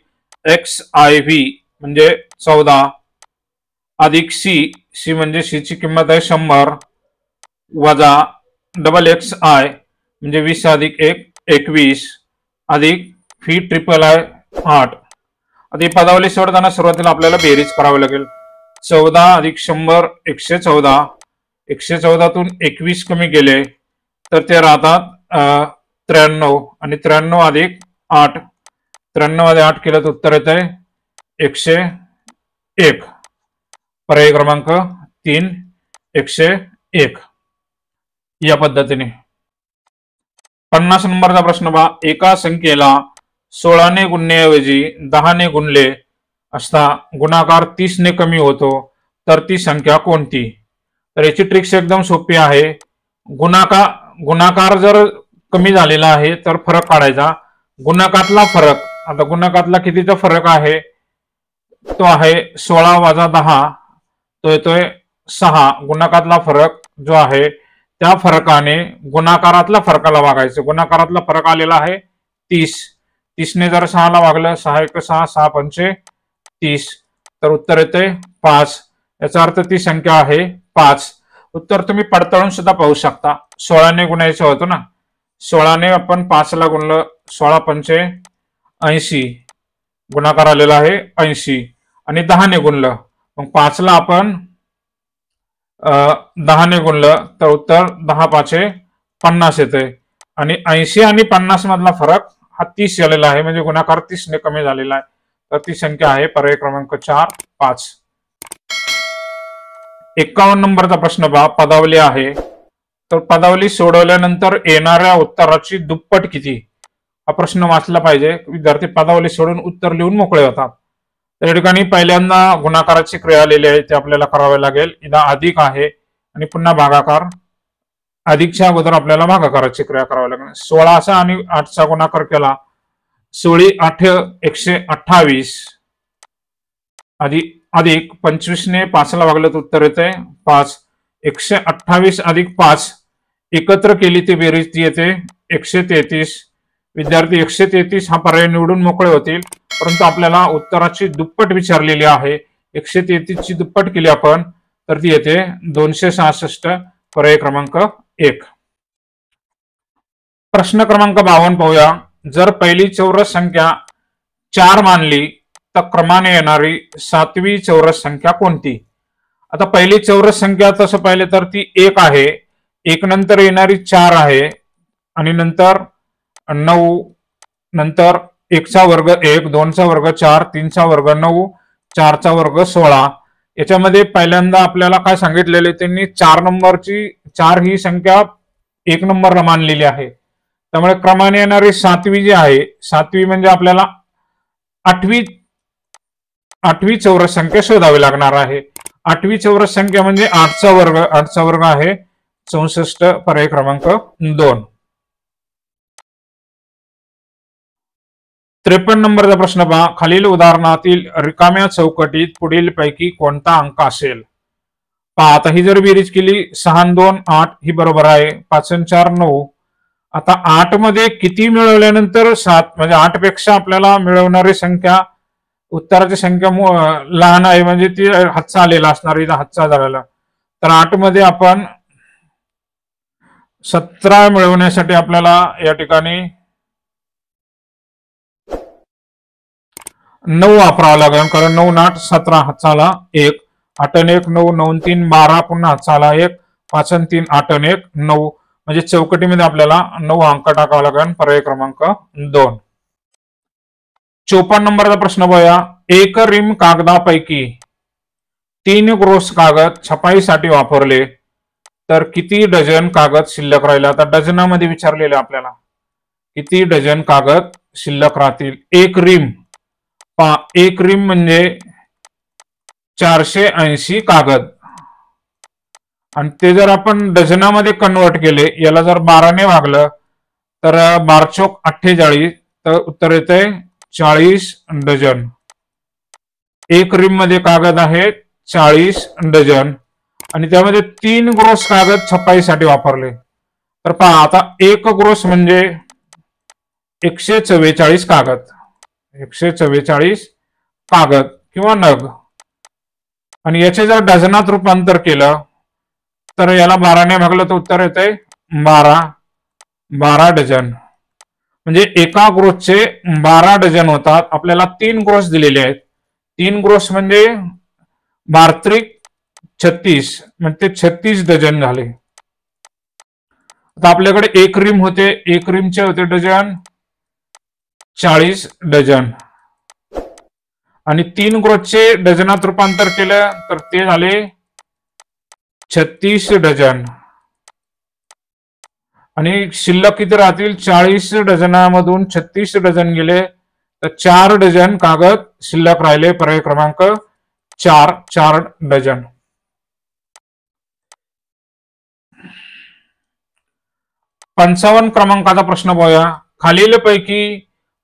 XIV म्हणजे 14 अधिक सी म्हणजे सी ची किंमत आहे 100 वजा XXI म्हणजे 20 अधिक 1 21 अधिक फी ट्रिपल आय 8. आता ही पदावली सोडताना सुरुवातीला आपल्याला बेरीज करावी लागेल. 14 अधिक 100 114. 114तून 21 कमी केले तर ते राहतात 93 आणि 93 अधिक 8. 93 मध्ये 8 केलं तर उत्तर येत आहे 101. पर्याय क्रमांक 3 101. या पद्धतीने. 50 नंबरचा प्रश्न पहा. एका संख्येला 16 ने गुणण्याऐवजी 10 ने गुणले असता गुणाकार 30 ने कमी होतो तर ती संख्या कोणती? तर याची ट्रिक्स एकदम सोपी आहे. गुणाकार जर कमी झालेला आहे तर फरक काढायचा. गुणाकातला फरक, आता गुणाकातला कितीचा फरक आहे, तो आहे 16 वजा 10, तो येतोय 6. गुणाकातला फरक जो आहे त्या फरकाने गुणाकारातल्या फरकाला वागायचं. गुणाकारातला फरक आलेला आहे 30. 30 ने जर 6 ला वागलं, 6 1 6, 6 5 30, तर उत्तर येते 5. याचा अर्थ ती संख्या आहे 5. उत्तर तुम्ही पडताळून सुद्धा पाहू शकता. 16 ने गुणायचं होतं ना, 16 ने आपण 5 ला गुणलं, 16 5 80, गुणाकार आलेला आहे 80. आणि 10 ने गुणलं, मग 5 ला आपण 10 ने गुणलं तर उत्तर 10 5 50 येते. आणि 80 आणि 50 मधला फरक हा 30 आलेला आहे, म्हणजे गुणाकार 30 ने कमी झालेला आहे. तर ती संख्या आहे पर्याय क्रमांक 4 5. 51 नंबरचा प्रश्न पहा. पदावली आहे, तर पदावली सोडवल्यानंतर येणाऱ्या उत्तराची दुप्पट किती, हा प्रश्न वाचला पाहिजे. विद्यार्थी पदावली सोडून उत्तर लिहून मोकळे होतात. त्या ठिकाणी पहिल्यांदा गुणाकाराची क्रिया आलेली आहे, ते आपल्याला करावे लागेल. इथं अधिक आहे आणि पुन्हा भागाकार. अधिकच्या अगोदर आपल्याला भागाकाराची क्रिया करावी लागेल. 16 आणि 8चा गुणाकार केला, 16 8 128 अधिक 25 ने 5 ला वागलं तर उत्तर येते 5. 128 अधिक 5 एकत्र केली ती बेरीज ती येते 133. विद्यार्थी 133 हा पर्याय निवडून मोकळे होतील, परंतु आपल्याला उत्तराची दुप्पट विचारलेली आहे. 133 ची दुप्पट केली आपण तर ती येते 266. पर्याय क्रमांक 1. प्रश्न क्रमांक 52 पाहूया. जर पहिली चौरस संख्या 4 मानली तर क्रमाने येणारी 7वी चौरस संख्या कोणती? आता पहिली चौरस संख्या तसं पाहिले तर ती 1 आहे. 1 नंतर येणारी 4 आहे आणि नंतर 9, नंतर 1 चा वर्ग 1, 2 चा वर्ग 4, 3 चा वर्ग 9, 4 चा वर्ग 16. याच्यामध्ये पहिल्यांदा आपल्याला काय सांगितलेले त्यांनी, 4 नंबरची 4 ही संख्या 1 नंबरला मानलेली आहे. त्यामुळे क्रमाने येणारी 7वी जी आहे, 7वी म्हणजे आपल्याला 8वी चौरस संख्या शोधावी लागणार आहे. 8वी चौरस संख्या म्हणजे 8चा वर्ग, 8चा वर्ग आहे 64. पर्याय क्रमांक 2. 53 नंबरचा प्रश्न पहा. खालील उदाहरणातील रिकाम्या चौकटीत पुढील पैकी कोणता अंक असेल? पहा, आता ही जर बेरीज केली 6 2 8 ही बरोबर आहे. 5 4 9. आता 8 मध्ये किती मिळवल्यानंतर 7, म्हणजे 8 पेक्षा आपल्याला मिळवणारी संख्या, उत्तराची संख्या लहान आहे, म्हणजे ती हातचा आलेला असणार, इथं हातचा झालेला. तर 8 मध्ये आपण 17 मिळवण्यासाठी आपल्याला या ठिकाणी 9 वापरावं लागेल, कारण 9 8 17 हातचाला 1, 8 1 9, 9 3 12, पुन्हा हातचाला 1, 5 3 8 1 9, म्हणजे चौकटीमध्ये आपल्याला 9 अंक टाकावा लागेल. पर्याय क्रमांक 2. 54 नंबरचा प्रश्न बघूया. एक रिम कागदापैकी 3 ग्रोस कागद छपाईसाठी वापरले तर किती डझन कागद शिल्लक राहिले? आता डझनामध्ये विचारलेले आपल्याला किती डझन कागद शिल्लक राहतील. एक रिम एक रिम म्हणजे 480 कागद आणि ते जर आपण डझनामध्ये कन्वर्ट केले, याला जर 12 ने भागलं तर 12 चौक 48, तर उत्तर येते 40 डझन. एक रिम मध्ये कागद आहे 40 डझन आणि त्यामध्ये 3 ग्रोस कागद छपाईसाठी वापरले. तर पहा आता एक ग्रोस म्हणजे 144 कागद, 144 कागद किंवा नग, आणि याचे जर डझनात रूपांतर केलं तर याला 12 ने भागलं तर उत्तर येते 12 डझन. म्हणजे एका ग्रोसचे 12 डझन होतात. आपल्याला 3 ग्रोस दिलेले आहेत. 3 ग्रोस म्हणजे 12 36 म्हणजे 36 डझन झाले. आता आपल्याकडे एक रिम होते, एक रिमचे होते डझन 40 डझन आणि 3 ग्रोसचे डझनात रूपांतर केलं तर ते झाले 36 डझन आणि शिल्लक किती राहतील? 40 डझनामधून 36 डझन गेले तर 4 डझन कागद शिल्लक राहिले. पर्याय क्रमांक 4 डझन. 55 क्रमांकाचा प्रश्न बघूया. खालीलपैकी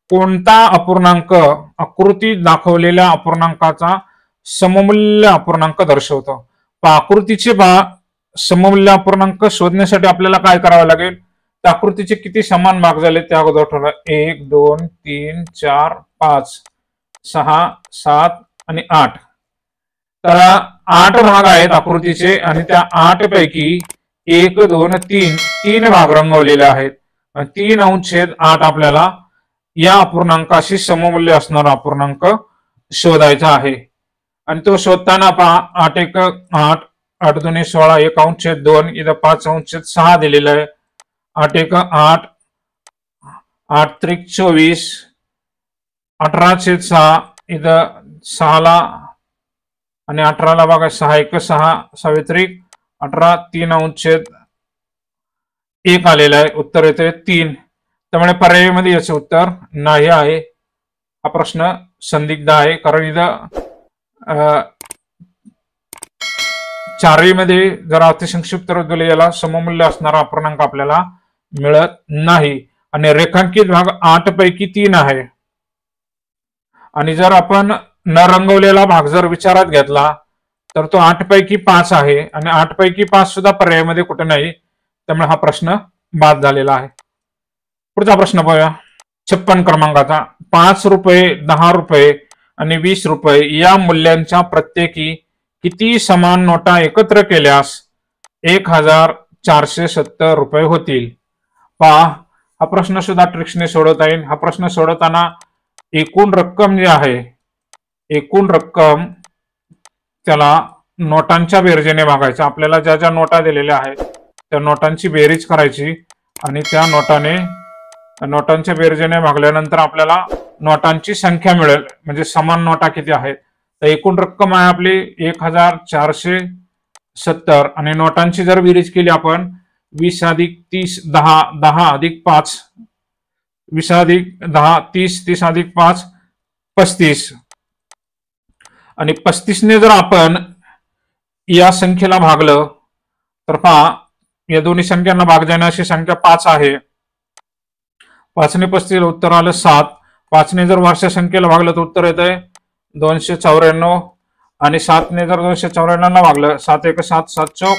कोणता अपूर्णांक आकृतीत दाखवलेल्या अपूर्णांकाचा सममूल्य अपूर्णांक दर्शवतो? आकृतीचे सममूल्य अपूर्णांक शोधण्यासाठी आपल्याला काय करावं लागेल? त्या आकृतीचे किती समान भाग झाले त्या अगोदर ठरवा. 1 2 3 4 5 6 7 आणि 8. तर 8 भाग आहेत आकृतीचे आणि त्या 8 पैकी 1 2 3 भाग रंगवलेले आहेत. 3/8 आपल्याला या अपूर्णांकाशी सममूल्य असणारा अपूर्णांक शोधायचा आहे. आणि तो शोधताना पहा 8 1 8 8 2 16 1/2 इथं 5/6 दिलेलं आहे. 8 1 8 8 3 24 18/6 इथं 6ला आणि 18ला बघा 6 1 6 6 18 3/1 आलेला आहे. उत्तर येते 3. त्यामुळे पर्यायामध्ये याचे उत्तर नाही आहे. हा प्रश्न संदिग्ध आहे कारण इथं चारही मध्ये जर अतिसंक्षिप्त दिले याला सममूल्य असणारा अपूर्णांक आपल्याला मिळत नाही. आणि रेखांकित भाग 8 पैकी 3 आहे. आणि जर आपण न रंगवलेला भाग जर विचारात घेतला तर तो 8 पैकी 5 आहे आणि 8 पैकी 5 सुद्धा पर्यायामध्ये कुठे नाही. त्यामुळे हा प्रश्न बाद झालेला आहे. पुढचा प्रश्न पाहूया 56 क्रमांकाचा. 5 रुपये 10 रुपये आणि 20 रुपये या मूल्यांच्या प्रत्येकी किती समान नोटा एकत्र केल्यास 1470 रुपये होतील? पहा हा प्रश्न सुद्धा ट्रिक्सने सोडवता येईल. हा प्रश्न सोडवताना एकूण रक्कम जी आहे, एकूण रक्कम त्याला नोटांच्या बेरजेने भागायचं. आपल्याला ज्या ज्या नोटा दिलेल्या आहेत त्या नोटांची बेरीज करायची आणि त्या नोटांच्या बेरजेने भागल्यानंतर आपल्याला नोटांची संख्या मिळेल. म्हणजे समान नोटा किती आहेत. तर एकूण रक्कम आहे आपली 1470 आणि नोटांची जर बेरीज केली आपण 20 अधिक 30 10 10 अधिक 5 20 अधिक 10 30 30 अधिक 5 35 आणि 35 ने जर आपण या संख्येला भागलं तर पहा या दोन्ही संख्यांना भाग देण्याची संख्या 5 आहे. 5 ने 35 उत्तर आलं 7. 5 ने जर वरच्या संख्येला भागलं तर उत्तर येत आहे 294 आणि 7 ने जर 294 ला भागलं 7 1 7 7 चौक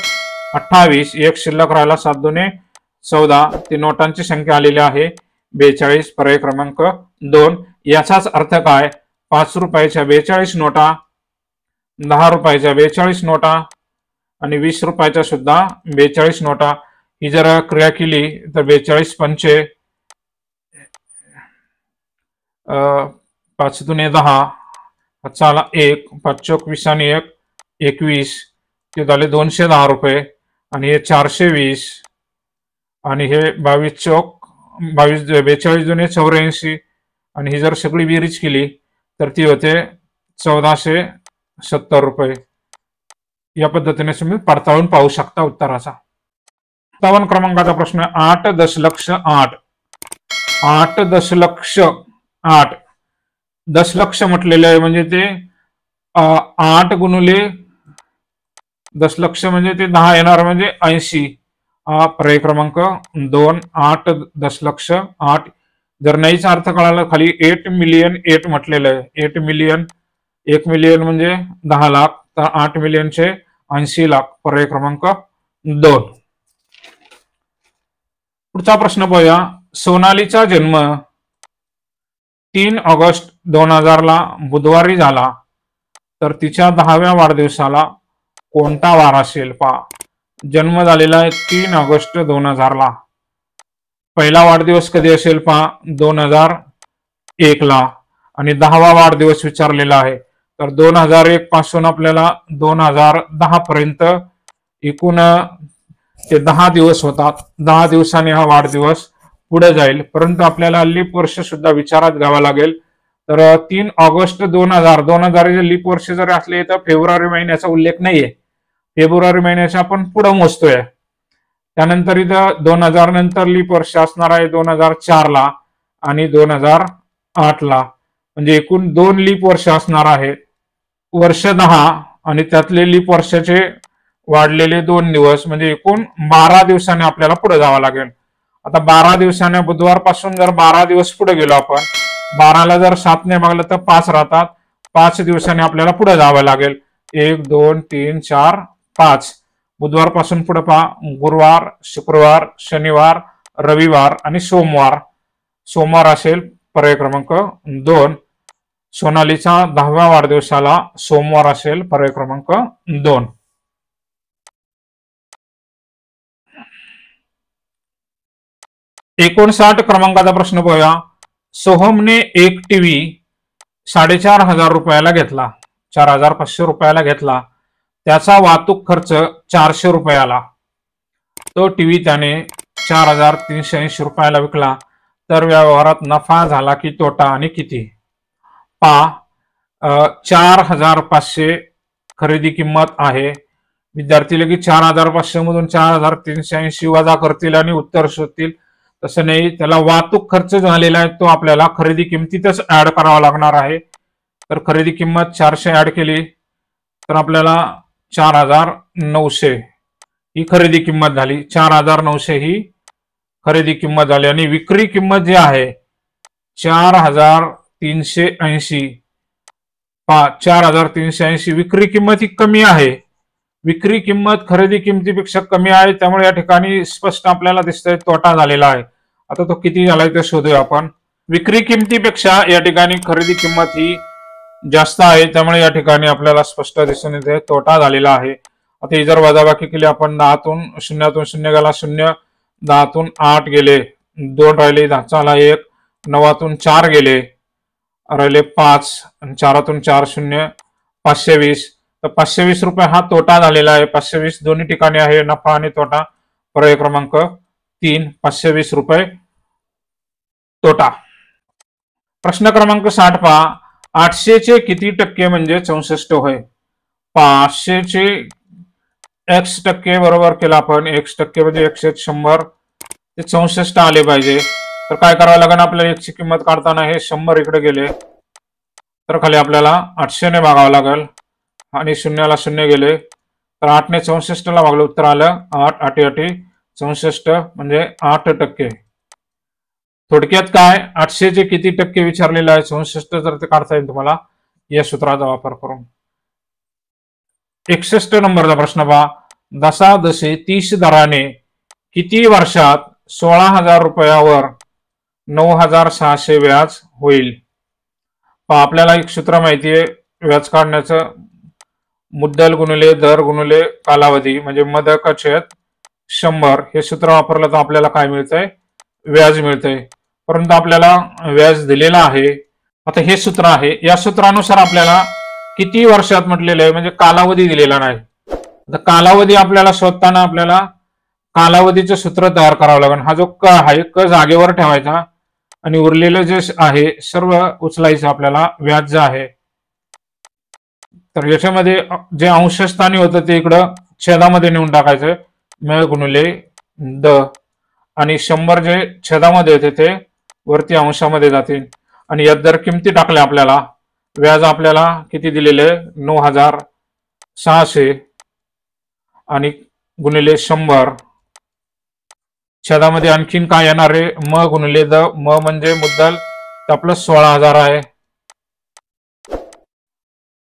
28 एक शिल्लक राहिला 7 2 14. ती नोटांची संख्या आलेली आहे 42. पर्याय क्रमांक 2. याचाच अर्थ काय? 5 रुपयाच्या 42 नोटा, 10 रुपयाच्या 42 नोटा आणि 20 रुपयाच्या सुद्धा 42 नोटा ही जर क्रिया केली तर 42 पंचे 5 दुने 10 चाला 1 5 चौक 20 आणि 1 21 ते झाले 210 रुपये आणि हे 420 आणि हे 22 चौक 22 42 दुने 84 आणि ही जर सगळी बेरीज केली तर ती होते 1470 रुपये. या पद्धतीने तुम्ही पडताळून पाहू शकता उत्तराचा. 57 क्रमांकाचा प्रश्न 8 दशलक्ष 8. 8 दशलक्ष 8. दशलक्ष म्हटलेले आहे म्हणजे ते 8 गुणिले दशलक्ष म्हणजे ते 10 येणार म्हणजे 80. पर्याय क्रमांक 2. 8 दशलक्ष 8. जर नाहीच अर्थ कळाला खाली 8 मिलियन 8 म्हटलेलं आहे. 8 मिलियन 1 मिलियन म्हणजे 10 लाख, तर 8 मिलियनचे 80 लाख. पर्याय क्रमांक 2. पुढचा प्रश्न पाहूया. सोनालीचा जन्म 3 ऑगस्ट 2000 ला बुधवारी झाला, तर तिच्या 10व्या वाढदिवसाला कोणता वार असेल? पहा, जन्म झालेला आहे 3 ऑगस्ट 2000 ला. पहिला वाढदिवस कधी असेल? पहा, 2001 ला. आणि 10वा वाढदिवस विचारलेला आहे, तर 2001 पासून आपल्याला 2010 पर्यंत एकूण ते 10 दिवस होतात. 10 दिवसांनी हा वाढदिवस पुढे जाईल, परंतु आपल्याला लीप वर्ष सुद्धा विचारात घ्यावा लागेल. तर 3 ऑगस्ट 2000 लीप वर्ष जरी असले तर फेब्रुवारी महिन्याचा उल्लेख नाहीये. फेब्रुवारी महिन्याचा आपण पुढे मोजतोय. त्यानंतर इथं 2000 नंतर लीप वर्ष असणार आहे 2004 ला आणि 2008 ला. म्हणजे एकूण 2 लीप वर्ष असणार आहे. वर्ष 10 आणि त्यातले लीप वर्षाचे वाढलेले 2 दिवस म्हणजे एकूण 12 दिवसाने आपल्याला पुढे जावं लागेल. आता 12 दिवसाने बुधवारपासून जर 12 दिवस पुढे गेलो आपण, 12ला जर 7 ने भागलं तर 5 राहतात. 5 दिवसाने आपल्याला पुढे जावं लागेल. 1 2 3 4 5. बुधवारपासून पुढे पहा, गुरुवार, शुक्रवार, शनिवार, रविवार आणि सोमवार. सोमवार असेल पर्याय क्रमांक 2. सोनालीचा 10व्या वाढदिवसाला सोमवार असेल पर्याय क्रमांक 2. एकोणसाठ क्रमांकाचा प्रश्न पाहूया. सोहमने एक टीव्ही 4500 रुपयाला घेतला, 4500 रुपयाला घेतला. त्याचा वाहतूक खर्च 400 रुपयाला. तो टीव्ही त्याने 4380 रुपयाला विकला, तर व्यवहारात नफा झाला की तोटा आणि किती? पहा, 4500 खरेदी किंमत आहे. विद्यार्थी लगेच 4500 मधून 4380 वजा करतील आणि उत्तर शोधतील. तसं नाही, त्याला वाहतूक खर्च झालेला आहे, तो आपल्याला खरेदी किमतीतच ऍड करावा लागणार आहे. तर खरेदी किंमत 400 ऍड केली तर आपल्याला 4900 ही खरेदी किंमत झाली. 4900 ही खरेदी किंमत झाली आणि विक्री किंमत जी आहे 4380. 4380 विक्री किंमत ही कमी आहे. विक्री किंमत खरेदी किमतीपेक्षा कमी आहे, त्यामुळे या ठिकाणी स्पष्ट आपल्याला दिसतंय तोटा झालेला आहे. आता तो किती झालाय ते शोधूया आपण. विक्री किमतीपेक्षा या ठिकाणी खरेदी किंमत ही जास्त आहे, त्यामुळे या ठिकाणी आपल्याला स्पष्ट दिसून येते तोटा झालेला आहे. आता ही जर वजाबाकी केली आपण, 10तून 0 गेला 0, 10तून 8 गेले, 2 राहिले, 10ला 1, 9तून 4 गेले, राहिले 5, 4तून 4 0, 520. तर 520 रुपये हा तोटा झालेला आहे. 520 दोन्ही ठिकाणी आहे, नफा आणि तोटा. पर्याय क्रमांक 3, 520 रुपये तोटा. प्रश्न क्रमांक 60 पहा. 800 चे किती टक्के म्हणजे 64 होय? 500 चे x टक्के बरोबर केला आपण. x टक्के म्हणजे 100 ते 64 आले पाहिजे. तर काय करावं लागेल आपल्याला? x ची किंमत काढताना हे 100 इकडे गेले तर खाली आपल्याला 800 ने भागावं लागेल आणि 0ला 0 गेले तर 8 ने 64 ला भागलं, उत्तर आलं 8 8 8 64 म्हणजे 8%. थोडक्यात काय, 800 चे किती टक्के विचारलेलं आहे, 64 जर ते काढता येईल तुम्हाला या सूत्राचा वापर करून. 61 नंबरचा प्रश्न पहा. 10 30 दराने किती वर्षात 16,000 रुपयावर 9,600 व्याज होईल? पहा, आपल्याला एक सूत्र माहिती आहे व्याज काढण्याचं. मुद्दल गुणिले दर गुणिले कालावधी म्हणजे मदक छेद 100. हे सूत्र वापरलं तर आपल्याला काय मिळतंय? व्याज मिळतंय. परंतु आपल्याला व्याज दिलेला आहे. आता हे सूत्र आहे, या सूत्रानुसार आपल्याला किती वर्षात म्हटलेलं आहे म्हणजे कालावधी दिलेला नाही. आता कालावधी आपल्याला शोधताना आपल्याला कालावधीचं सूत्र तयार करावं लागेल. हा जो क आहे, क जागेवर ठेवायचा आणि उरलेलं जे आहे सर्व उचलायचं आपल्याला व्याज जे आहे. तर याच्यामध्ये जे अंशस्थानी होतं ते इकडं छेदामध्ये नेऊन टाकायचं, म गुणिले द, आणि 100 जे छेदामध्ये होते ते वरती अंशामध्ये जातील. आणि यात जर किमती टाकल्या आपल्याला, व्याज आपल्याला किती दिलेले 9,600 आणि गुणिले 100, छेदामध्ये आणखीन काय येणार आहे, म गुणिले द, म म्हणजे मुद्दल तर आपलं 16,000 आहे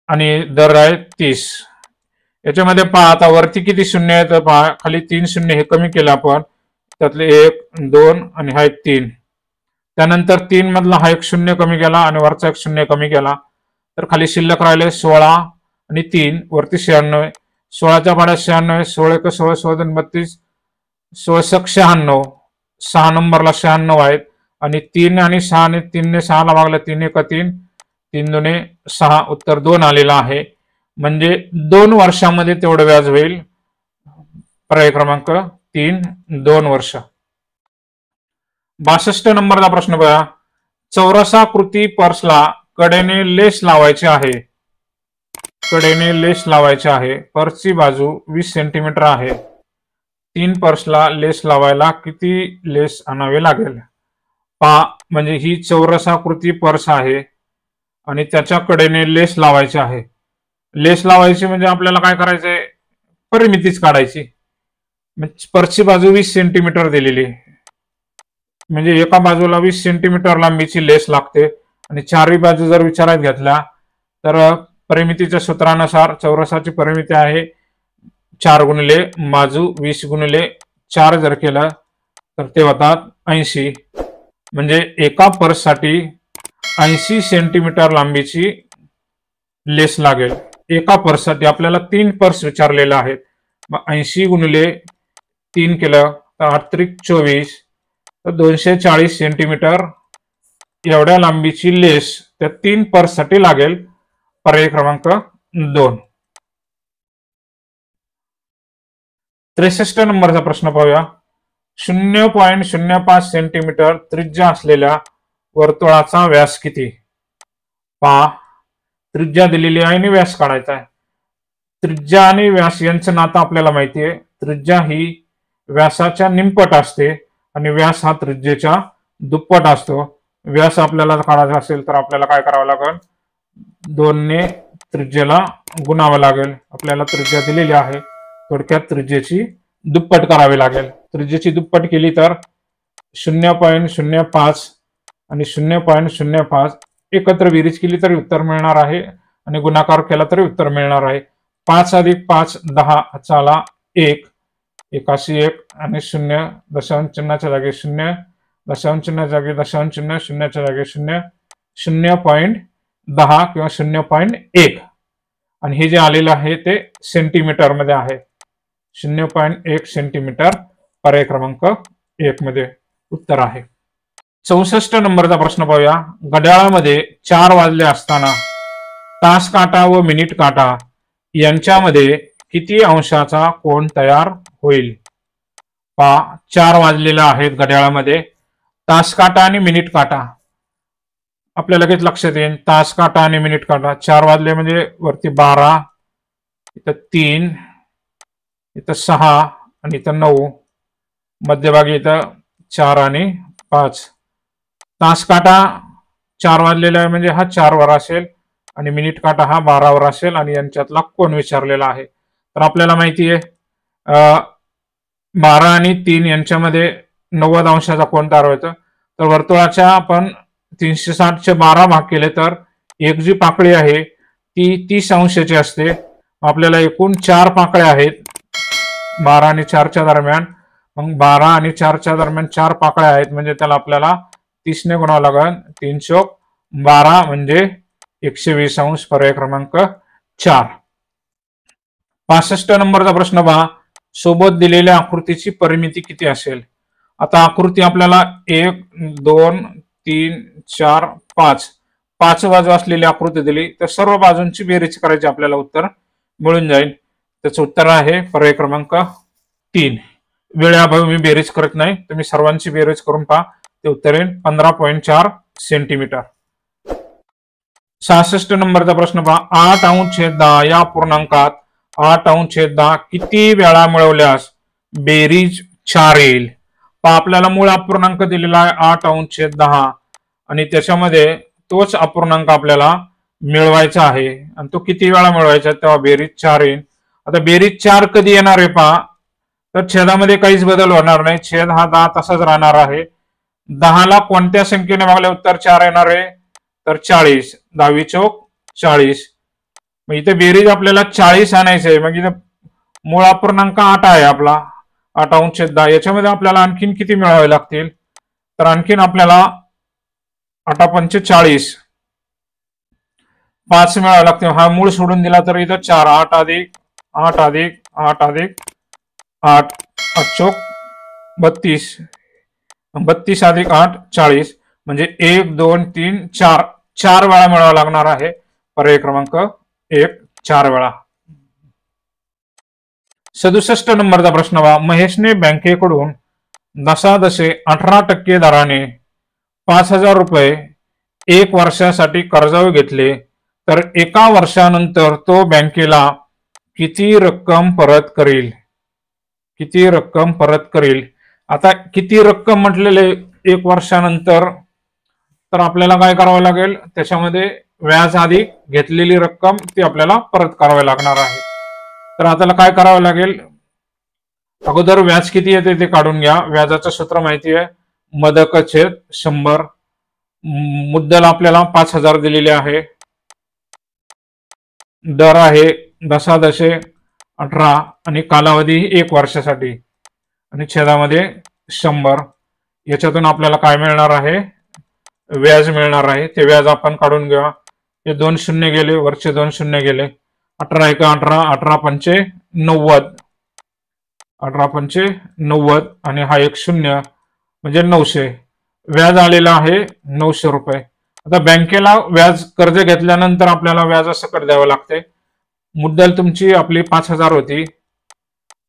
आणि दर आहे 30. याच्यामध्ये पहा आता वरती किती शून्य आहे, तर पहा खाली 3 शून्य हे कमी केलं आपण, त्यातले 1 2 आणि हा एक 3, त्यानंतर 3 मधला हा एक शून्य कमी केला आणि वरचा एक शून्य कमी केला, तर खाली शिल्लक राहिले 16 आणि 3, वरती 96, 16च्या पाड्यात 96, 16 1 16, 16 2 32, 16 96, 6 नंबरला 96 आहेत आणि 3 आणि 6 ने 3 ने 6 ला भागलं, 3 1 3, 3 2 6, उत्तर 2 आलेलं आहे. म्हणजे 2 वर्षामध्ये तेवढं व्याज होईल. पर्याय क्रमांक 3, 2 वर्ष. 62 नंबरचा प्रश्न बघा. चौरसाकृती पर्सला कडेने लेस लावायचे आहे. कडेने लेस लावायचे आहे. पर्सची बाजू 20 सेंटीमीटर आहे. 3 पर्सला लेस लावायला किती लेस आणावे लागेल? पहा, म्हणजे ही चौरसाकृती पर्स आहे आणि त्याच्या कडेने लेस लावायचे आहे. लेस लावायची म्हणजे आपल्याला काय करायचंय, परिमितीच काढायची. पर्सची बाजू 20 सेंटीमीटर दिलेली, म्हणजे एका बाजूला 20 सेंटीमीटर लांबीची लेस लागते आणि चारही बाजू जर विचारात घेतल्या तर परिमितीच्या सूत्रानुसार चौरसाची परिमिती आहे 4 गुणिले बाजू 20 गुणिले 4 जर केलं तर ते होतात 80. म्हणजे एका पर्ससाठी 80 सेंटीमीटर लांबीची लेस लागेल. एका पर्ससाठी आपल्याला 3 पर्स विचारलेले आहेत. मग 80 गुणिले 3 केलं तर 8 24, तर 240 सेंटीमीटर एवढ्या लांबीची लेस त्या 3 पर्ससाठी लागेल. पर्याय क्रमांक 2. 63 नंबरचा प्रश्न पाहूया. 0.05 सेंटीमीटर त्रिज्या असलेल्या वर्तुळाचा व्यास किती? पहा, त्रिज्या दिलेली आहे आणि व्यास काढायचा आहे. त्रिज्या आणि व्यास यांचं नातं आपल्याला माहिती आहे. त्रिज्या ही व्यासाच्या निमपट असते आणि व्यास हा त्रिज्येच्या दुप्पट असतो. व्यास आपल्याला काढायचा असेल तर आपल्याला काय करावं लागेल, 2 ने त्रिज्येला गुणावं लागेल. आपल्याला त्रिज्या दिलेली आहे, थोडक्यात त्रिज्येची दुप्पट करावी लागेल. त्रिज्येची दुप्पट केली तर 0.05 आणि 0.05 एकत्र बेरीज केली तरी उत्तर मिळणार आहे आणि गुणाकार केला तरी उत्तर मिळणार आहे. 5 अधिक 5 10, चाला 1, 81 आणि 0, दशांश चिन्हाच्या जागी 0, दशांश चिन्हाच्या जागी दशांश चिन्ह, शून्याच्या जागी 0, 0.10 किंवा 0.1 आणि हे जे आलेलं आहे ते सेंटीमीटर मध्ये आहे. 0.1 सेंटीमीटर पर्याय क्रमांक 1 मध्ये उत्तर आहे. 64 नंबरचा प्रश्न पाहूया. घड्याळामध्ये 4 वाजले असताना तास काटा व मिनिट काटा यांच्यामध्ये किती अंशाचा कोन तयार होईल? पहा, 4 वाजलेला आहेत घड्याळामध्ये. तास काटा आणि मिनिट काटा आपल्या लगेच लक्षात येईल. तास काटा आणि मिनिट काटा. 4 वाजले म्हणजे वरती 12, इथं 3, इथं 6 आणि इथं 9, मध्यभागी इथं 4 आणि 5. तास काटा 4 वाजलेला आहे म्हणजे हा 4 वर असेल आणि मिनिट काटा हा 12 वर असेल आणि यांच्यातला कोन विचारलेला आहे. तर आपल्याला माहिती आहे 12 आणि 3 यांच्यामध्ये 90 अंशाचा कोन तयार होतो. तर वर्तुळाच्या आपण 360 चे 12 भाग केले तर एक जी पाकळी आहे ती 30 अंशाची असते. आपल्याला एकूण 4 पाकळ्या आहेत 12 आणि 4च्या दरम्यान. मग 12 आणि 4च्या दरम्यान 4 पाकळ्या आहेत म्हणजे त्याला आपल्याला 30 ने गुणावं लागेल. 3 चौक 12 म्हणजे 120 अंश. पर्याय क्रमांक 4. 65 नंबरचा प्रश्न पहा. सोबत दिलेल्या आकृतीची परिमिती किती असेल? आता आकृती आपल्याला 1 2 3 4 5 5 बाजू असलेली आकृती दिली तर सर्व बाजूंची बेरीज करायची, आपल्याला उत्तर मिळून जाईल. त्याचं उत्तर आहे पर्याय क्रमांक 3. वेळेअभावी मी बेरीज करत नाही, तुम्ही सर्वांची बेरीज करून पहा. ते उत्तर येईल 15.4 सेंटीमीटर. 66 नंबरचा प्रश्न पहा. 8 या पूर्णांकात 8 किती वेळा मिळवल्यास बेरीज 4 येईल? पहा, आपल्याला मूळ अपूर्णांक दिलेला आहे 8 आणि त्याच्यामध्ये तोच अपूर्णांक आपल्याला मिळवायचा आहे आणि तो किती वेळा मिळवायचा तेव्हा बेरीज 4 येईल. आता बेरीज 4 कधी येणार आहे पहा, तर छेदामध्ये काहीच बदल होणार नाही. छेद हा 10 तसाच राहणार आहे. 10ला कोणत्या संख्येने भागले उत्तर 4 येणार आहे, तर 40. 10 चौक 40. मग इथे बेरीज आपल्याला 40 आणायचं आहे. मग इथे मूळ अपूर्णांक 8 आहे आपला, 8/10. याच्यामध्ये आपल्याला आणखीन किती मिळवावे लागतील, तर आणखीन आपल्याला 8×5 40, 5 मिळावे लागतील. हा मूळ सोडून दिला तर इथं 4, 8 अधिक 8 अधिक 8 अधिक 8, 8 चौक 32, 32 अधिक 8 40. म्हणजे 1 2 3 4, 4 वेळा मिळावा लागणार आहे. पर्याय क्रमांक 1 4 वेळा. 67 नंबरचा प्रश्न पहा. महेशने बँकेकडून 18% दराने 5,000 रुपये 1 वर्षासाठी कर्जावर घेतले, तर 1 वर्षानंतर तो बँकेला किती रक्कम परत करेल? किती रक्कम परत करेल? आता किती रक्कम म्हटलेले 1 वर्षानंतर, तर आपल्याला काय करावं लागेल, त्याच्यामध्ये व्याज आधी घेतलेली रक्कम ती आपल्याला परत करावी लागणार आहे. तर आता काय करावं लागेल, अगोदर व्याज किती येते ते काढून घ्या. व्याजाचं सूत्र माहिती आहे, मदक छेद 100. मुद्दल आपल्याला 5,000 दिलेले आहे. दर आहे 10/18 आणि कालावधी 1 वर्षासाठी आणि छेदामध्ये 100. याच्यातून आपल्याला काय मिळणार आहे, व्याज मिळणार आहे. ते व्याज आपण काढून घ्या. हे 2 शून्य गेले, वरचे 2 शून्य गेले. 18 × 18, 18×5 90, 18×5 90 आणि हा 1 शून्य म्हणजे 900. व्याज आलेला आहे 900 रुपये. आता बँकेला व्याज कर्ज घेतल्यानंतर आपल्याला व्याज सकट द्यावं लागते. मुद्दल तुमची आपली 5,000 होती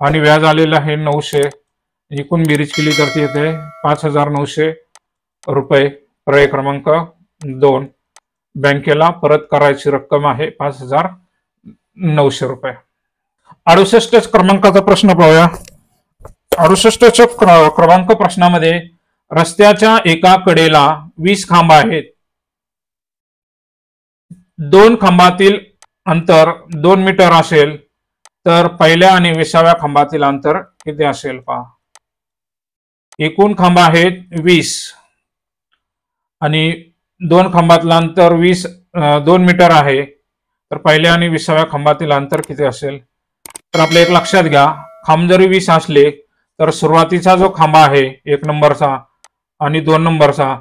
आणि व्याज आलेलं आहे 900. एकूण बेरीज केली तर ती येते 5,900 रुपये. पर्याय क्रमांक 2. बँकेला परत करायची रक्कम आहे 5,900 रुपये. 68 क्रमांकाचा प्रश्न पाहूया. 68 क्रमांक प्रश्नामध्ये रस्त्याच्या एका कडेला 20 खांब आहेत. 2 खांबातील अंतर 2 मीटर असेल, तर पहिल्या आणि 20व्या खांबातील अंतर किती असेल पहा. एकूण खांब आहेत 20 आणि 2 खांबातलं अंतर 2 मीटर आहे, तर पहिल्या आणि 20व्या खांबातील अंतर किती असेल, तर आपल्या एक लक्षात घ्या, खांब जरी 20 असले तर सुरुवातीचा जो खांब आहे 1 नंबरचा आणि 2 नंबरचा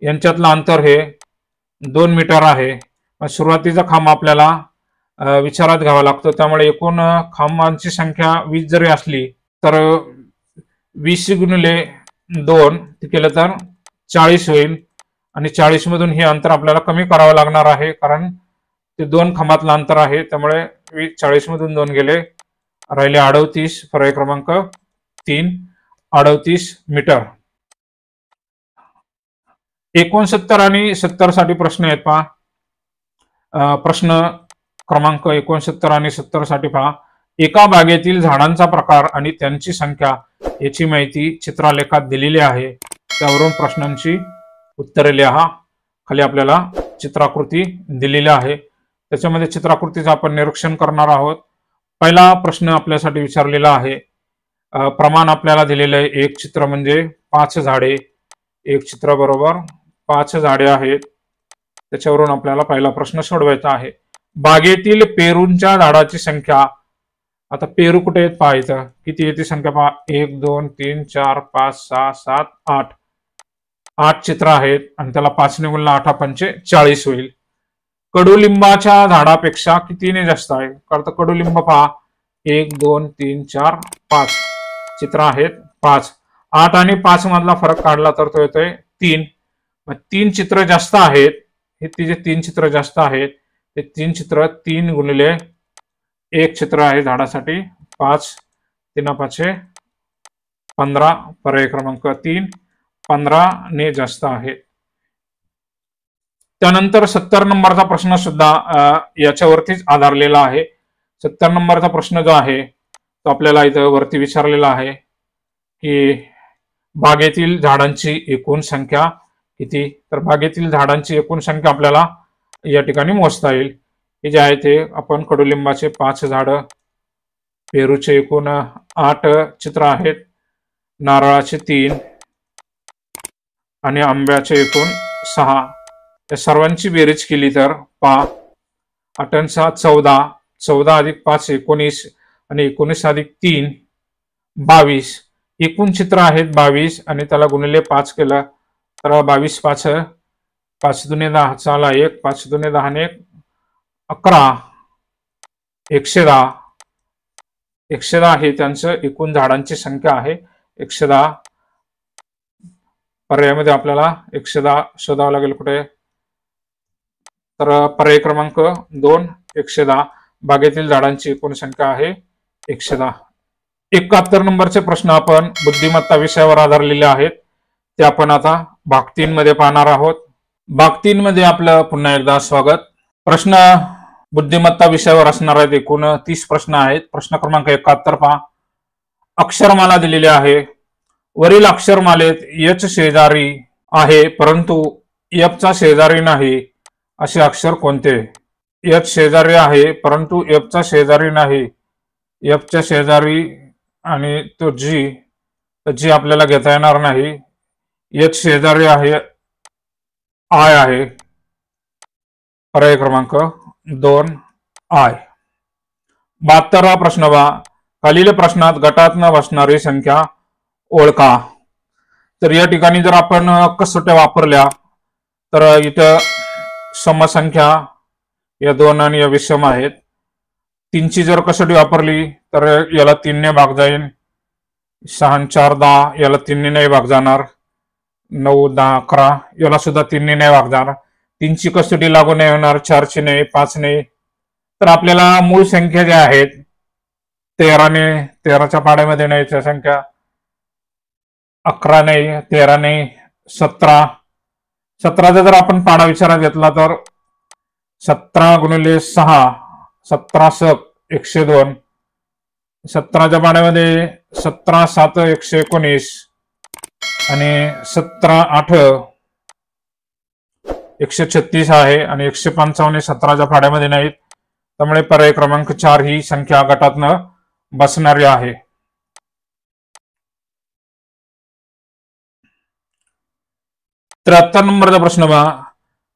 यांच्यातलं अंतर हे 2 मीटर आहे. सुरुवातीचा खांब आपल्याला विचारात घ्यावा लागतो. त्यामुळे एकूण खांबांची संख्या 20 जरी असली तर 20 × 2 केलं तर 40 होईल आणि 40 मधून हे अंतर आपल्याला कमी करावं लागणार आहे, कारण ते 2 खांबातलं अंतर आहे. त्यामुळे 40 मधून 2 गेले, राहिले 38. पर्याय क्रमांक 3 38 मीटर. 69 आणि 70 साठी प्रश्न आहेत पहा. प्रश्न क्रमांक 69 आणि 70 साठी पहा. एका बागेतील झाडांचा प्रकार आणि त्यांची संख्या याची माहिती चित्रालेखात दिलेली आहे. त्यावरून प्रश्नांची उत्तरे लिहा. खाली आपल्याला चित्राकृती दिलेली आहे, त्याच्यामध्ये चित्राकृतीचं आपण निरीक्षण करणार आहोत. पहिला प्रश्न आपल्यासाठी विचारलेला आहे. प्रमाण आपल्याला दिलेलं आहे. एक चित्र म्हणजे 5 झाडे. एक चित्र बरोबर 5 झाडे आहेत. त्याच्यावरून आपल्याला पहिला प्रश्न सोडवायचा आहे. बागेतील पेरूंच्या झाडाची संख्या, आता पेरू कुठे आहेत पहा, इथं किती येते संख्या पहा. 1 2 3 4 5 6 7 8. 8 चित्र आहेत आणि त्याला 5 ने गुणला 8×5 40 होईल. कडुलिंबाच्या झाडापेक्षा कितीने जास्त आहे, कारण कडुलिंब पहा 1 2 3 4 5 चित्र आहेत 5. 8 आणि 5 मधला फरक काढला तर तो येतोय 3. 3 चित्र जास्त आहेत. हे तिचे 3 चित्र जास्त आहेत. ते 3 चित्र 3 × 1 चित्र आहे झाडासाठी 5. 3×5 15. पर्याय क्रमांक 3 15 ने जास्त आहे. त्यानंतर 70 नंबरचा प्रश्न सुद्धा याच्यावरतीच आधारलेला आहे. 70 नंबरचा प्रश्न जो आहे तो आपल्याला इथं वरती विचारलेला आहे की बागेतील झाडांची एकूण संख्या किती. तर बागेतील झाडांची एकूण संख्या आपल्याला या ठिकाणी मोजता येईल. हे जे आहे ते आपण कडुलिंबाचे 5 झाडं, पेरूचे एकूण 8 चित्र आहेत, नारळाचे 3 आणि आंब्याचे एकूण 6. या सर्वांची बेरीज केली तर 8 आणि 6 14, 14 अधिक 5 19 आणि 19 अधिक 3 22. एकूण चित्र आहेत 22 आणि त्याला गुणिले 5 केलं तर 22 5 5 दुने 10 चला 1 5 दुने 10 ने 11 110. 110 हे त्यांचं एकूण झाडांची संख्या आहे. 110 पर्यायामध्ये आपल्याला 110 शोधावं लागेल कुठे. तर पर्याय क्रमांक 2 110 बागेतील झाडांची एकूण संख्या आहे 110. 71 नंबरचे प्रश्न आपण बुद्धिमत्ता विषयावर आधारलेले आहेत. ते आपण आता भाग 3 मध्ये पाहणार आहोत. भाग 3 मध्ये आपलं पुन्हा एकदा स्वागत. प्रश्न बुद्धिमत्ता विषयावर असणार आहेत. एकूण 30 प्रश्न आहेत. प्रश्न क्रमांक 71 पहा. अक्षरमाला दिलेली आहे. वरील अक्षरमालेत एच शेजारी आहे परंतु एफ चा शेजारी नाही असे अक्षर कोणते. एच शेजारी आहे परंतु एफ चा शेजारी नाही. एफ च्या शेजारी आणि तो जी आपल्याला घेता येणार नाही. एच शेजारी आहे आय आहे. पर्याय क्रमांक 2 आय. 72 प्रश्न पहा. खालील प्रश्नात गटात न बसणारी संख्या ओळखा. तर या ठिकाणी जर आपण कसोट्या वापरल्या तर इथं समसंख्या या 2 आणि या विषम आहेत. 3ची जर कसोटी वापरली तर याला 3 ने भाग जाईल. 6 4 10 याला 3 ने नाही भाग जाणार. 9 10 11 याला सुद्धा 3 ने नाही भाग जाणार. 3ची कसोटी लागू नाही होणार. 4ची नाही 5 नाही. तर आपल्याला मूळ संख्या ज्या आहेत 13 ने 13च्या पाड्यामध्ये नाही त्या संख्या. 11 नाही 13 नाही 17. 17चा जर आपण पाडा विचारात घेतला तर 17 गुणिले 6 17 7 102. 17च्या पाड्यामध्ये 17 7 119 आणि 17 8 136 आहे आणि 155 17च्या पाड्यामध्ये नाहीत. त्यामुळे पर्याय क्रमांक 4 ही संख्या गटातनं बसणारी आहे. तर 73 नंबरचा प्रश्न पहा.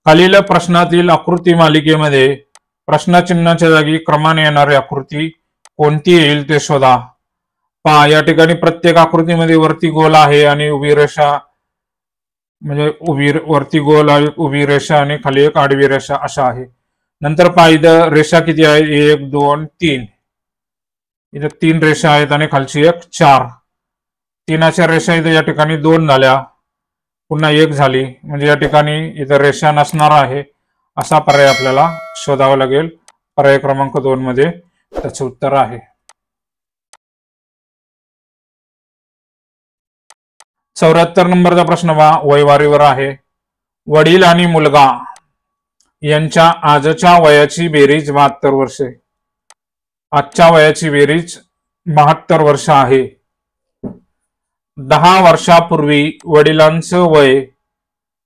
खालील प्रश्नातील आकृती मालिकेमध्ये प्रश्नचिन्हाच्या जागी क्रमाने येणारी आकृती कोणती येईल ते शोधा. पहा या ठिकाणी प्रत्येक आकृतीमध्ये वरती गोल आहे आणि उभी रेषा म्हणजे वरती गोल आहे उभी रेषा आणि खाली एक आडवी रेषा अशा आहे. नंतर पहा इथं रेषा किती आहे 1 2 3. इथं 3 रेषा आहेत आणि खालची एक 4. 3च्या रेषा इथं या ठिकाणी 2 झाल्या पुन्हा 1 झाली म्हणजे या ठिकाणी इथं रेषा नसणार आहे. असा पर्याय आपल्याला शोधावा लागेल. पर्याय क्रमांक 2 मध्ये त्याचं उत्तर आहे. 74 नंबरचा प्रश्न पहा. वयवारीवर आहे. वडील आणि मुलगा यांच्या आजच्या वयाची बेरीज 72 वर्षे. आजच्या वयाची बेरीज 72 वर्ष आहे. 10 वर्षापूर्वी वडिलांचं वय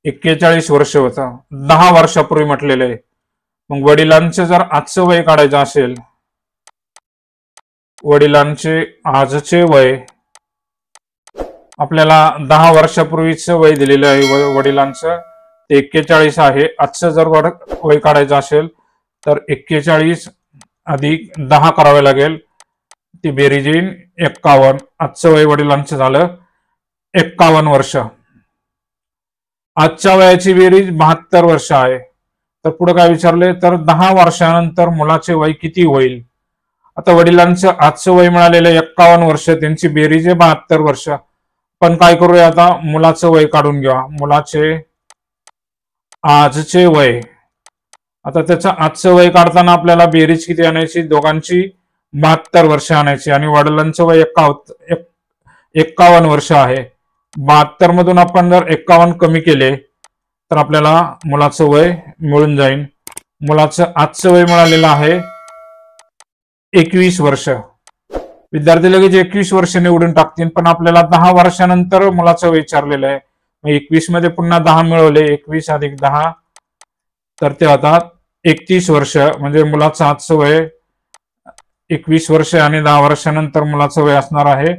41 वर्ष होतं. 10 वर्षापूर्वी म्हटलेलं आहे. मग वडिलांचं जर आजचं वय काढायचं असेल वडिलांचे आजचे वय आपल्याला 10 वर्षापूर्वीचं वय दिलेलं आहे वडिलांचं ते 41 आहे. आजचं जर वय काढायचं असेल तर 41 अधिक 10 करावे लागेल. ती बेरीज येईल 51. आजचं वय वडिलांचं झालं 51 वर्ष. आजच्या वयाची बेरीज 72 वर्ष आहे. तर पुढे काय विचारले तर 10 वर्षानंतर मुलाचे वय किती होईल. आता वडिलांचं आजचं वय मिळालेलं 51 वर्ष त्यांची बेरीज आहे 72 वर्ष. पण काय करूया आता मुलाचं वय काढून घ्या. मुलाचे आजचे वय. आता त्याचं आजचं वय काढताना आपल्याला बेरीज किती आणायची दोघांची 72 वर्ष आणायची आणि वडिलांचं वय 51 वर्ष आहे. 72 मधून आपण जर 51 कमी केले तर आपल्याला मुलाचं वय मिळून जाईल. मुलाचं आजचं वय मिळालेलं आहे 21 वर्ष. विद्यार्थी लगेच 21 वर्ष निवडून टाकतील, पण आपल्याला 10 वर्षानंतर मुलाचं वय विचारलेलं आहे. मग 21 मध्ये पुन्हा 10 मिळवले, 21 अधिक 10 तर ते होतात 31 वर्ष. म्हणजे मुलाचं आजचं वय 21 वर्ष आणि 10 वर्षानंतर मुलाचं वय असणार आहे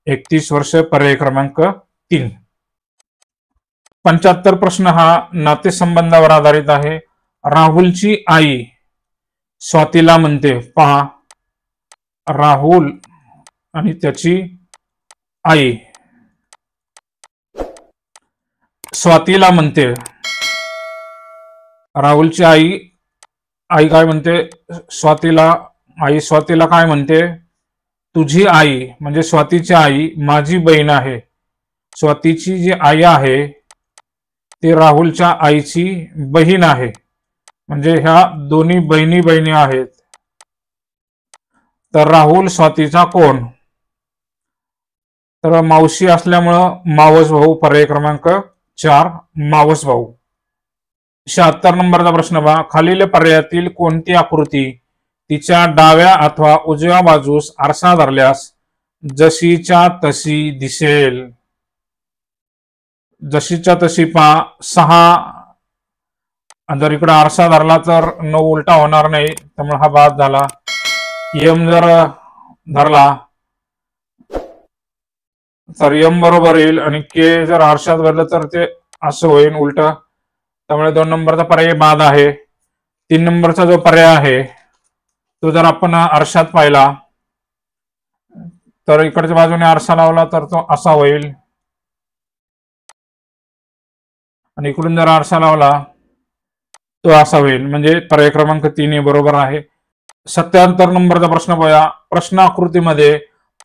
31 वर्ष. पर्याय क्रमांक 3. 75 प्रश्न हा नातेसंबंधावर आधारित आहे. राहुलची आई स्वातीला म्हणते, पहा राहुल आणि त्याची आई स्वातीला म्हणते, राहुलची आई आई काय म्हणते स्वातीला, आई स्वातीला काय म्हणते, तुझी आई म्हणजे स्वातीची आई माझी बहीण आहे. स्वातीची जी आई आहे ती राहुलच्या आईची बहीण आहे. म्हणजे ह्या दोन्ही बहिणी बहिणी आहेत. तर राहुल स्वातीचा कोण, तर मावशी असल्यामुळं मावस भाऊ. पर्याय क्रमांक 4 मावस भाऊ. 76 नंबरचा प्रश्न पहा, खालील पर्यायातील कोणती आकृती तिच्या डाव्या अथवा उजव्या बाजूस आरसा धरल्यास जशीच्या तशी दिसेल. जशीच्या तशी पहा 6, जर इकडे आरसा धरला तर 9 उलटा होणार नाही, त्यामुळे हा बाद झाला. यम जर धरला तर यम बरोबर येईल आणि के जर आरशात भरलं तर ते असं होईल उलट, त्यामुळे 2 नंबरचा पर्याय बाद आहे. 3 नंबरचा जो पर्याय आहे तो जर आपण आरशात पाहिला तर इकडच्या बाजूने आरसा लावला तर तो असा होईल आणि इकडून जर आरसा लावला तो असा होईल. म्हणजे पर्याय क्रमांक 3 हे बरोबर आहे. 77 नंबरचा प्रश्न बघा, प्रश्न आकृतीमध्ये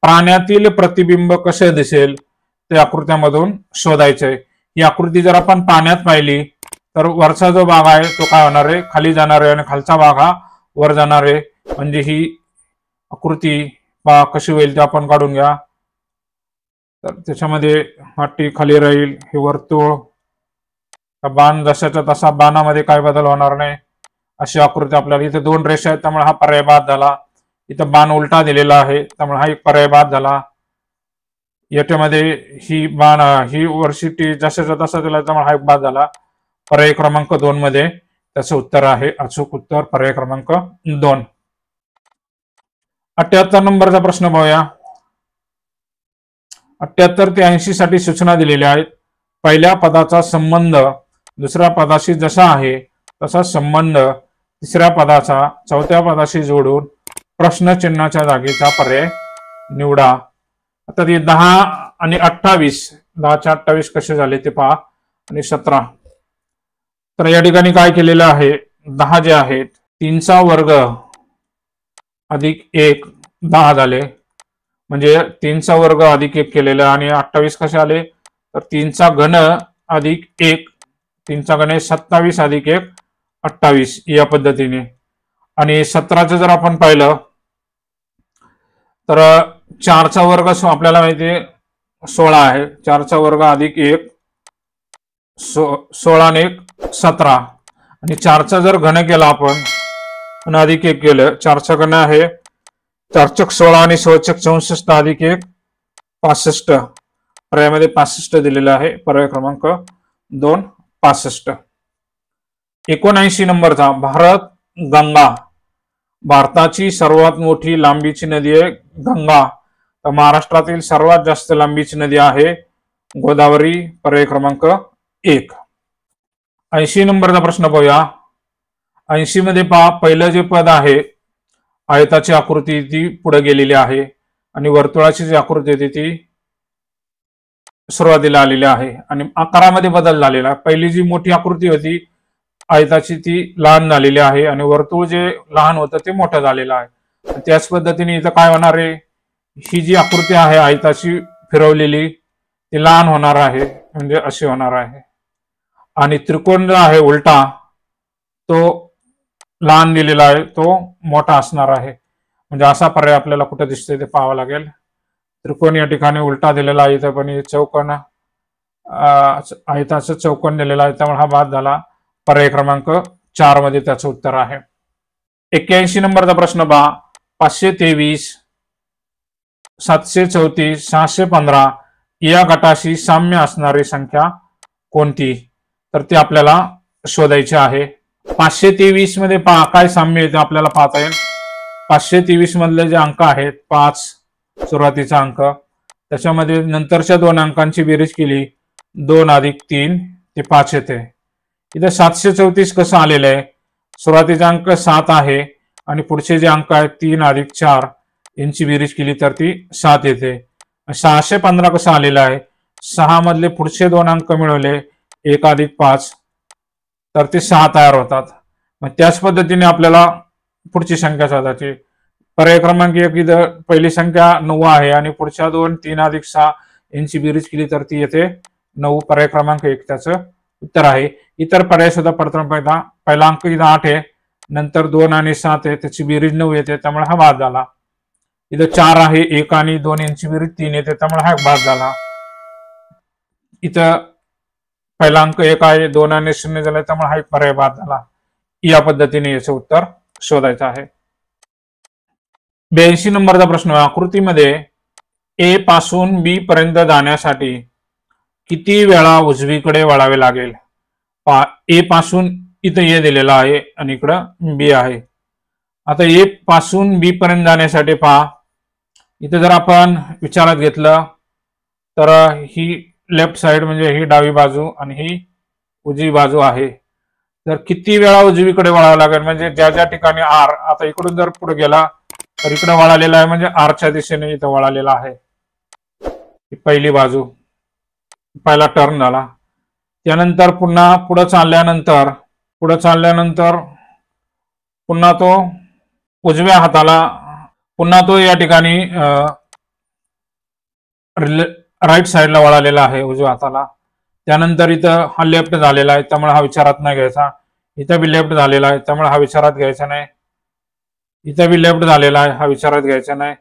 प्राण्यातील प्रतिबिंब कसे दिसेल ते आकृत्यामधून शोधायचे. ही आकृती जर आपण पाण्यात पाहिली तर वरचा जो भाग आहे तो काय होणार आहे, खाली जाणार आहे आणि खालचा भाग हा वर जाणार आहे. म्हणजे ही आकृती पहा कशी होईल ते आपण काढून घ्या. तर त्याच्यामध्ये माती खाली राहील, हे वर्तुळ, बाण जशाच्या तसा, बाणामध्ये काय बदल होणार नाही अशी आकृती आपल्याला. इथे 2 रेषा आहेत त्यामुळे हा पर्याय बाद झाला. इथं बाण उलटा दिलेला आहे त्यामुळे हा एक पर्याय बाद झाला. याच्यामध्ये ही बाण ही वर्षिटी जशाच्या तसा दिला त्यामुळे हा एक बाद झाला. पर्याय क्रमांक 2 मध्ये त्याचं उत्तर आहे, अचूक उत्तर पर्याय क्रमांक 2. 78 नंबरचा प्रश्न पाहूया. 78 ते 80 साठी सूचना दिलेल्या आहेत. पहिल्या पदाचा संबंध दुसऱ्या पदाशी जसा आहे तसा संबंध तिसऱ्या पदाचा चौथ्या पदाशी जोडून प्रश्नचिन्हाच्या जागेचा पर्याय निवडा. आता ते 10 आणि 28, 10 चे 28 कसे झाले ते पहा आणि 17. तर या ठिकाणी काय केलेलं आहे, 10 जे आहेत 3चा वर्ग अधिक 1 10 झाले, म्हणजे 3चा वर्ग अधिक 1 केलेलं. आणि 28 कसे आले तर 3चा घन अधिक 1, 3चा घन 27 अधिक 1 28 या पद्धतीने. आणि 17चं जर आपण पाहिलं तर 4चा वर्ग आपल्याला माहिती आहे 16 आहे, 4चा वर्ग अधिक 1 16 आणि 1 17. आणि 4चा जर घन केला आपण आणि अधिक 1 केलं, 4चा घन आहे 4 16 आणि 16 64 अधिक 1 65. पर्यायामध्ये 65 दिलेलं आहे, पर्याय क्रमांक 2 65. 79 नंबरचा, भारत गंगा, भारताची सर्वात मोठी लांबीची नदी आहे गंगा. तर महाराष्ट्रातील सर्वात जास्त लांबीची नदी आहे गोदावरी. पर्याय क्रमांक 1. 80 नंबरचा प्रश्न पाहूया. 80 मध्ये पहा, पहिलं जे पद आहे आयताची आकृती ती पुढे गेलेली आहे आणि वर्तुळाची जी आकृती होती ती सुरुवातीला आलेली आहे आणि आकारामध्ये बदल झालेला आहे. पहिली जी मोठी आकृती होती आयताची ती लहान झालेली आहे आणि वर्तुळ जे लहान होतं ते मोठं झालेलं आहे. त्याच पद्धतीने इथं काय होणार आहे, ही जी आकृती आहे आयताची फिरवलेली ती लहान होणार आहे, म्हणजे अशी होणार आहे. आणि त्रिकोण जो आहे उलटा तो लहान दिलेला आहे, तो मोठा असणार आहे. म्हणजे असा पर्याय आपल्याला कुठे दिसतोय ते पाहावं लागेल. त्रिकोण या ठिकाणी उलटा दिलेला आहे इथं, पण चौकोन आयताचं चौकोन दिलेला आहे, त्यामुळे हा बाद झाला. पर्याय क्रमांक 4 मध्ये त्याचं उत्तर आहे. 81 नंबरचा प्रश्न पहा. 523, 734, 615 या गटाशी साम्य असणारी संख्या कोणती? तर ती आपल्याला शोधायची आहे. 523 मध्ये पहा काय साम्य येते आपल्याला पाहता येईल. 523 मधले जे अंक आहेत 5 सुरुवातीचा अंक, त्याच्यामध्ये नंतरच्या दोन अंकांची बेरीज केली 2 अधिक 3 ते 5 येते. इथे 734 कसं आलेलं आहे, सुरुवातीचा अंक 7 आहे आणि पुढचे जे अंक आहेत 3 अधिक 4 यांची बेरीज केली तर ती 7 येते. 615 कसं आलेलं आहे, 6 मधले पुढचे दोन अंक मिळवले 1 अधिक 5 तर ते 6 तयार होतात. मग त्याच पद्धतीने आपल्याला पुढची संख्या शोधायची. पर्याय क्रमांक 1 इथं पहिली संख्या 9 आहे आणि पुढच्या दोन 3 अधिक 6 यांची बेरीज केली तर ती येते 9. पर्याय क्रमांक 1 त्याचं उत्तर आहे. इतर पर्याय सुद्धा पडताना पहिला अंक इथं 8 आहे, नंतर 2 आणि 7 आहे, त्याची बेरीज 9 येते, त्यामुळे हा बाद झाला. इथं 4 आहे, 1 आणि 2 यांची बेरीज 3 येते, त्यामुळे हा बाद झाला. इथं पहिला अंक 1 आहे, 2 आणि 0 झाला, त्यामुळे हा एक पर्याय बाद झाला. या पद्धतीने याचं उत्तर शोधायचं आहे. 82 नंबरचा प्रश्न. आकृतीमध्ये ए पासून बी पर्यंत जाण्यासाठी किती वेळा उजवीकडे वळावे लागेल? ए पासून इथं ए दिलेला आहे आणि इकडं बी आहे. आता ए पासून बी पर्यंत जाण्यासाठी पहा, इथं जर आपण विचारात घेतलं तर ही लेफ्ट साइड म्हणजे ही डावी बाजू आणि ही उजवी बाजू आहे. तर किती वेळा उजवीकडे वळावं लागेल, म्हणजे ज्या ज्या ठिकाणी आर, आता इकडून जर पुढे गेला तर इकडे वळालेला आहे, म्हणजे आरच्या दिशेने इथं वळालेला आहे. ही पहिली बाजू, पहिला टर्न झाला. त्यानंतर पुन्हा पुढे चालल्यानंतर पुन्हा तो उजव्या हाताला, पुन्हा तो या ठिकाणी राईट साईडला वळालेला आहे उजव्या हाताला. त्यानंतर इथं हा लेफ्ट झालेला आहे, त्यामुळे हा विचारात नाही घ्यायचा. इथं बी लेफ्ट झालेला आहे, त्यामुळे हा विचारात घ्यायचा नाही. इथं बी लेफ्ट झालेला आहे, हा विचारात घ्यायचा नाही.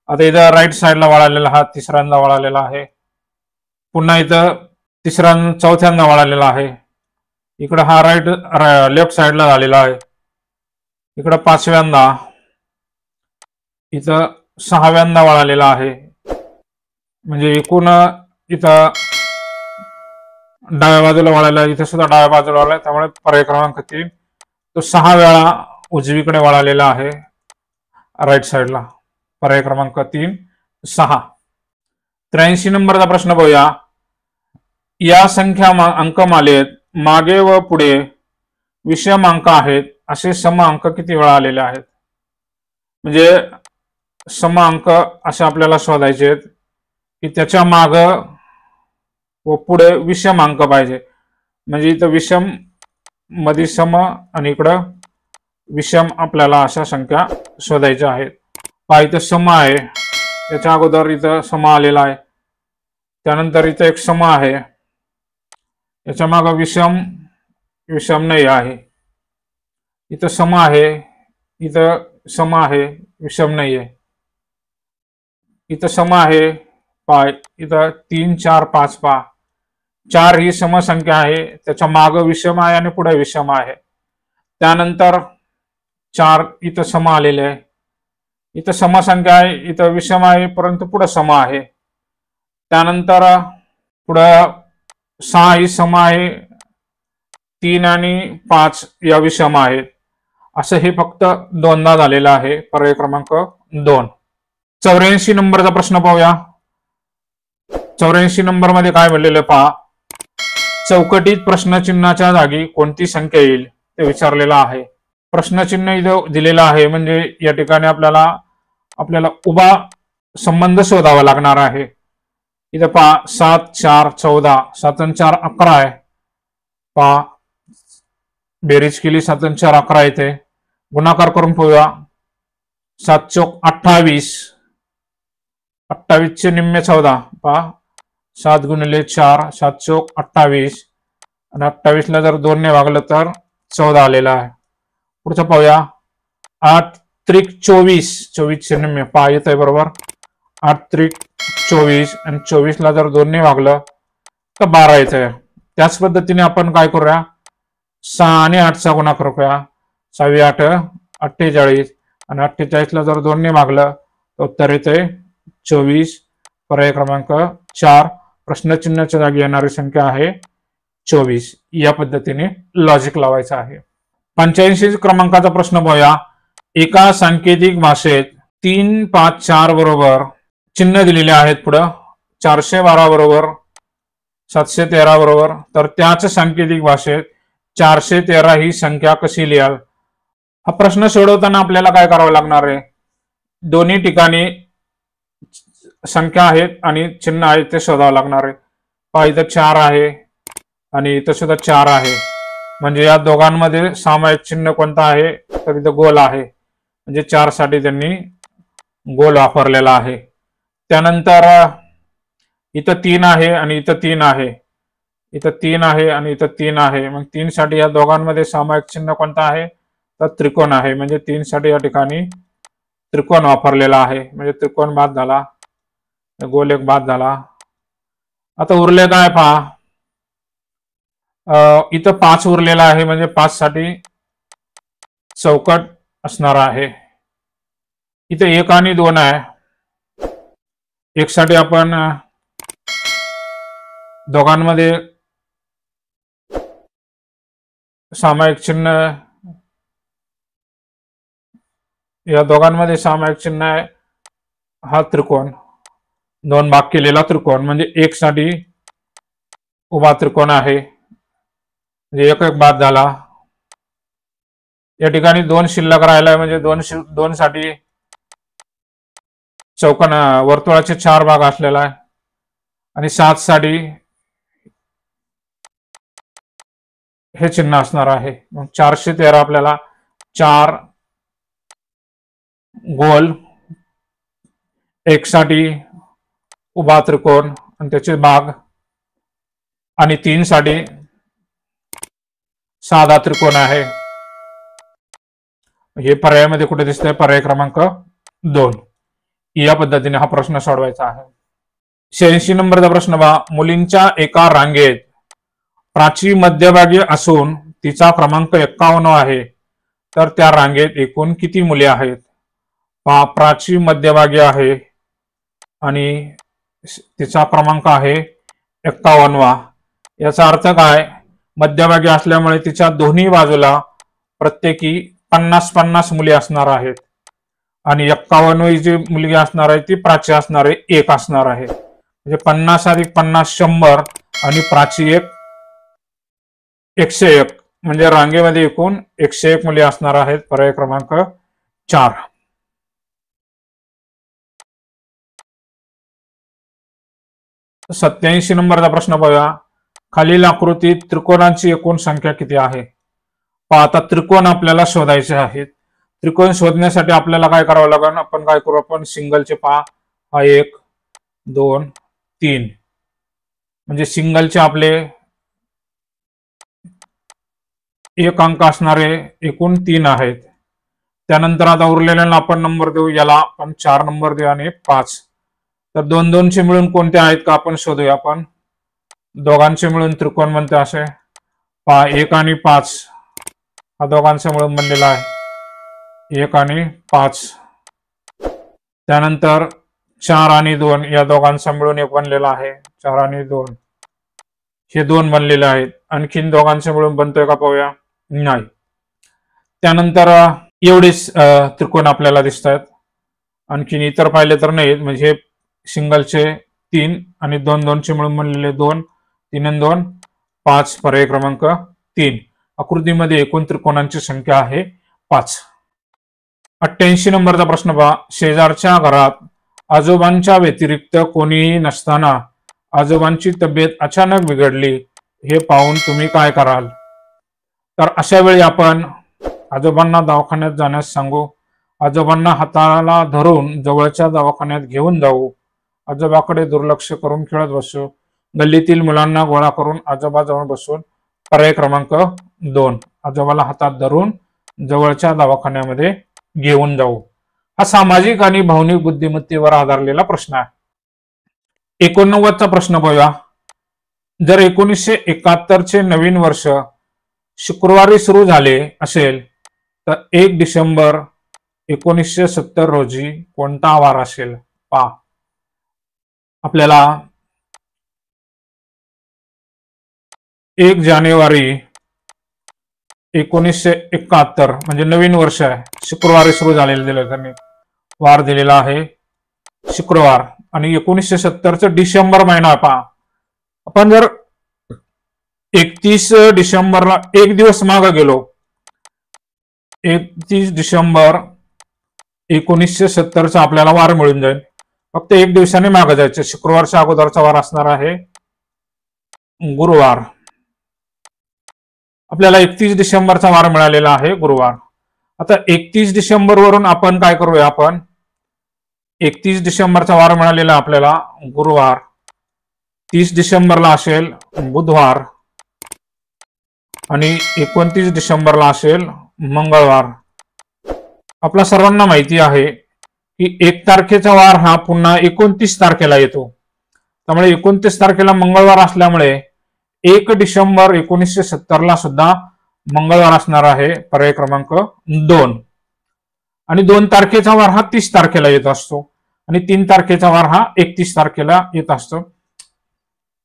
आता इथं राईट साईडला वळालेला, हा तिसऱ्यांदा वळालेला आहे. पुन्हा इथं चौथ्यांदा वळालेला आहे. इकडं हा लेफ्ट साईडला झालेला आहे. इकडं 5व्यांदा, इथं 6व्यांदा वळालेला आहे. म्हणजे एकूण इथं डाव्या बाजूला वळायला, इथे सुद्धा डाव्या बाजूला वळाला, त्यामुळे पर्याय क्रमांक 3 तो 6 वेळा उजवीकडे वळालेला आहे राईट साईडला. पर्याय क्रमांक 3 6. 83 नंबरचा प्रश्न बघूया. या संख्या अंकमालेत मागे व पुढे विषम अंक आहेत असे सम अंक किती वेळा आलेले आहेत? म्हणजे सम अंक असे आपल्याला शोधायचे आहेत की त्याच्या माग व पुढे विषम अंक पाहिजे. म्हणजे इथं विषम मध्ये सम आणि इकडं विषम आपल्याला अशा संख्या शोधायच्या आहेत. पहा इथं सम आहे, त्याच्या अगोदर इथं सम आलेला आहे, त्यानंतर इथं एक सम आहे, याच्या माग विषम नाही आहे. इथं सम आहे, इथं सम आहे, विषम नाही आहे. इथं सम आहे, पहा इथं 3 4 5 पहा 4 ही समसंख्या आहे, त्याच्या माग विषम आहे आणि पुढे विषम आहे. त्यानंतर 4 इथं सम आलेले आहे, इथं समसंख्या आहे, इथं विषम आहे परंतु पुढे सम आहे. त्यानंतर पुढं 6 ही सम आहे, 3 आणि 5 या विषम आहेत. असं हे फक्त दोनदा झालेलं आहे. पर्याय क्रमांक 2. 84 नंबरचा प्रश्न पाहूया. 84 नंबर मध्ये काय म्हणलेलं पहा. चौकटीत प्रश्नचिन्हाच्या जागी कोणती संख्या येईल ते विचारलेलं आहे. प्रश्नचिन्ह इथं दिलेलं आहे, म्हणजे या ठिकाणी आपल्याला उभा संबंध शोधावा लागणार आहे. इथं पहा 7 4 14, 7 आणि 4 11 आहे. पहा बेरीज केली 7 आणि 4 11 येते. गुणाकार करून पाहूया. 7 चौक 28, 28 चे निम्मे 14. पहा 7 गुणिले 4, 7 चौक 28 आणि 28 ला जर 2 ने भागलं तर 14 आलेला आहे. पुढचं पाहूया. 8 त्रिक 24, 24 चे निम्मे पहा येत आहे बरोबर. 8 त्रिक 24 आणि 24 ला जर 2 ने भागलं का 12 येतंय. त्याच पद्धतीने आपण काय करूया, 6 आणि 8चा गुणाकार करूया. 6 8 48 आणि 48ला जर 2 ने भागलं तर उत्तर येते 24. पर्याय क्रमांक 4. प्रश्नचिन्हाच्या जागी येणारी संख्या आहे 24. या पद्धतीने लॉजिक लावायचं आहे. 85 क्रमांकाचा प्रश्न बघूया. एका सांकेतिक भाषेत 3 5 4 बरोबर चिन्ह दिलेले आहेत पुढं. 412 बरोबर 713 बरोबर, तर त्याच सांकेतिक भाषेत 413 ही संख्या कशी लिहाल. हा प्रश्न सोडवताना आपल्याला काय करावं लागणार आहे, दोन्ही ठिकाणी संख्या आहेत आणि चिन्ह आहेत ते शोधावं लागणार आहे. पहा इथं 4 आहे आणि इथं सुद्धा 4 आहे, म्हणजे या दोघांमध्ये सामायिक चिन्ह कोणतं आहे, तर इथं गोल आहे, म्हणजे 4 साठी त्यांनी गोल वापरलेला आहे. त्यानंतर इथं 3 आहे आणि इथं 3 आहे, इथं 3 आहे आणि इथं 3 आहे, मग 3 साठी या दोघांमध्ये सामायिक चिन्ह कोणतं आहे, तर त्रिकोण आहे, म्हणजे 3 साठी या ठिकाणी त्रिकोण वापरलेला आहे, म्हणजे त्रिकोण बाद झाला, गोल एक बाद झाला. आता उरले काय पहा, इथं 5 उरलेला आहे, म्हणजे 5 साठी चौकट असणार आहे. इथं 1 आणि 2 आहे, 1 साठी आपण दोघांमध्ये सामायिक चिन्ह, या दोघांमध्ये सामायिक चिन्ह आहे हा त्रिकोण, 2 भाग केलेला त्रिकोण, म्हणजे 1 साठी उभा त्रिकोण आहे, म्हणजे 1 1 बाद झाला. या ठिकाणी 2 शिल्लक राहिला, म्हणजे 2 साठी चौकोन वर्तुळाचे 4 भाग असलेला आहे, आणि 7 साठी हे चिन्ह असणार आहे. मग 413 आपल्याला 4 गोल, 1 साठी उभा त्रिकोण आणि त्याचे भाग, आणि 3 साठी साधा त्रिकोण आहे. हे पर्यायामध्ये कुठे दिसतंय, पर्याय क्रमांक 2. या पद्धतीने हा प्रश्न सोडवायचा आहे. 86 नंबरचा प्रश्न पहा. मुलींच्या एका रांगेत प्राची मध्यभागी असून तिचा क्रमांक 51 आहे, तर त्या रांगेत एकूण किती मुले आहेत. पहा, प्राची मध्यभागी आहे आणि तिचा क्रमांक आहे 51वा. याचा अर्थ काय, मध्यभागी असल्यामुळे तिच्या दोन्ही बाजूला प्रत्येकी 50-50 मुली असणार आहेत, आणि 51वी जी मुलगी असणार आहे ती प्राची असणार आहे, 1 असणार आहे, म्हणजे 50 अधिक 50 100 आणि प्राची 1 101, म्हणजे रांगेमध्ये एकूण 101 मुली असणार आहेत. पर्याय क्रमांक 4. 87 नंबरचा प्रश्न बघा. खालील आकृतीत त्रिकोणांची एकूण संख्या किती आहे. आता त्रिकोण आपल्याला शोधायचे आहेत. त्रिकोण शोधण्यासाठी आपल्याला काय करावं लागेल, आपण काय करू, आपण सिंगलचे पहा, हा 1 2 3, म्हणजे सिंगलचे आपले 1 अंक असणारे एकूण 3 आहेत. त्यानंतर आता उरलेल्यांना आपण नंबर देऊ, याला आपण 4 नंबर देऊ आणि 5. तर 2-2चे मिळून कोणते आहेत का आपण शोधूया. आपण दोघांचे मिळून त्रिकोण म्हणते असे पहा, 1 आणि 5 हा दोघांचे मिळून बनलेला आहे, 1 आणि 5. त्यानंतर 4 आणि 2 या दोघांचा मिळून एक बनलेला आहे, 4 आणि 2 हे 2 बनलेले आहेत. आणखीन दोघांचे मिळून बनतोय का पाहूया, नाही. त्यानंतर एवढेच त्रिकोण आपल्याला दिसत आहेत, आणखीन इतर पाहिले तर नाहीत. म्हणजे सिंगलचे 3 आणि 2-2चे मिळून बनलेले 2, 3 आणि 2 5. पर्याय क्रमांक 3. आकृतीमध्ये एकूण त्रिकोणांची संख्या आहे 5. 88 नंबरचा प्रश्न पहा. शेजारच्या घरात आजोबांच्या व्यतिरिक्त कोणीही नसताना आजोबांची तब्येत अचानक बिघडली, हे पाहून तुम्ही काय कराल. तर अशा वेळी आपण आजोबांना दवाखान्यात जाण्यास सांगू, आजोबांना हाताला धरून जवळच्या दवाखान्यात घेऊन जाऊ, आजोबाकडे दुर्लक्ष करून खेळत बसू, गल्लीतील मुलांना गोळा करून आजोबाजवळ बसून. पर्याय क्रमांक 2, आजोबाला हातात धरून जवळच्या दवाखान्यामध्ये घेऊन जाऊ. हा सामाजिक आणि भावनिक बुद्धिमत्तेवर आधारलेला प्रश्न आहे. 89चा प्रश्न बघूया. जर 1971 चे नवीन वर्ष शुक्रवारी सुरू झाले असेल तर 1 डिसेंबर 1970 रोजी कोणता वार असेल? पहा, आपल्याला 1 जानेवारी 1971 म्हणजे नवीन वर्ष आहे, शुक्रवारी सुरू झालेलं दिलं त्यांनी, वार दिलेला आहे शुक्रवार. आणि 1970 डिसेंबर महिना पहा, आपण जर 31 डिसेंबरला एक दिवस मागे गेलो, 31 डिसेंबर 1970 आपल्याला वार मिळून जाईल. फक्त एक दिवसाने मागे जायचं. शुक्रवारच्या अगोदरचा वार असणार आहे गुरुवार. आपल्याला 31 डिसेंबरचा वार मिळालेला आहे गुरुवार. आता 31 डिसेंबर वरून आपण काय करूया, आपण 31 डिसेंबरचा वार मिळालेला आपल्याला गुरुवार, 30 डिसेंबरला असेल बुधवार आणि 29 डिसेंबरला असेल मंगळवार. आपल्या सर्वांना माहिती आहे की 1 तारखेचा वार हा पुन्हा 29 तारखेला येतो. त्यामुळे 29 तारखेला मंगळवार असल्यामुळे 1 डिसेंबर 1970 ला सुद्धा मंगळवार असणार आहे, पर्याय क्रमांक 2. आणि 2 तारखेचा वार हा 30 तारखेला येत असतो आणि 3 तारखेचा वार हा 31 तारखेला येत असतो.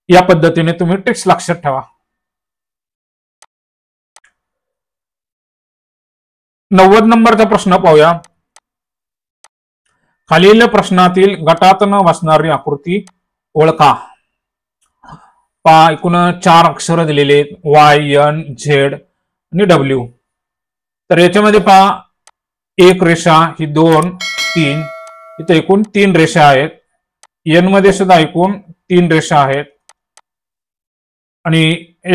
या पद्धतीने तुम्ही ट्रिक्स लक्षात ठेवा. 90 नंबरचा प्रश्न पाहूया. खालील प्रश्नातील गटात न बसणारी आकृती ओळखा. पहा, एकूण 4 अक्षर दिलेले आहेत, वाय, एन, झेड आणि डब्ल्यू. तर याच्यामध्ये पहा, एक रेषा ही 2, 3, इथे एकूण 3 रेषा आहेत. एन मध्ये सुद्धा एकूण 3 रेषा आहेत आणि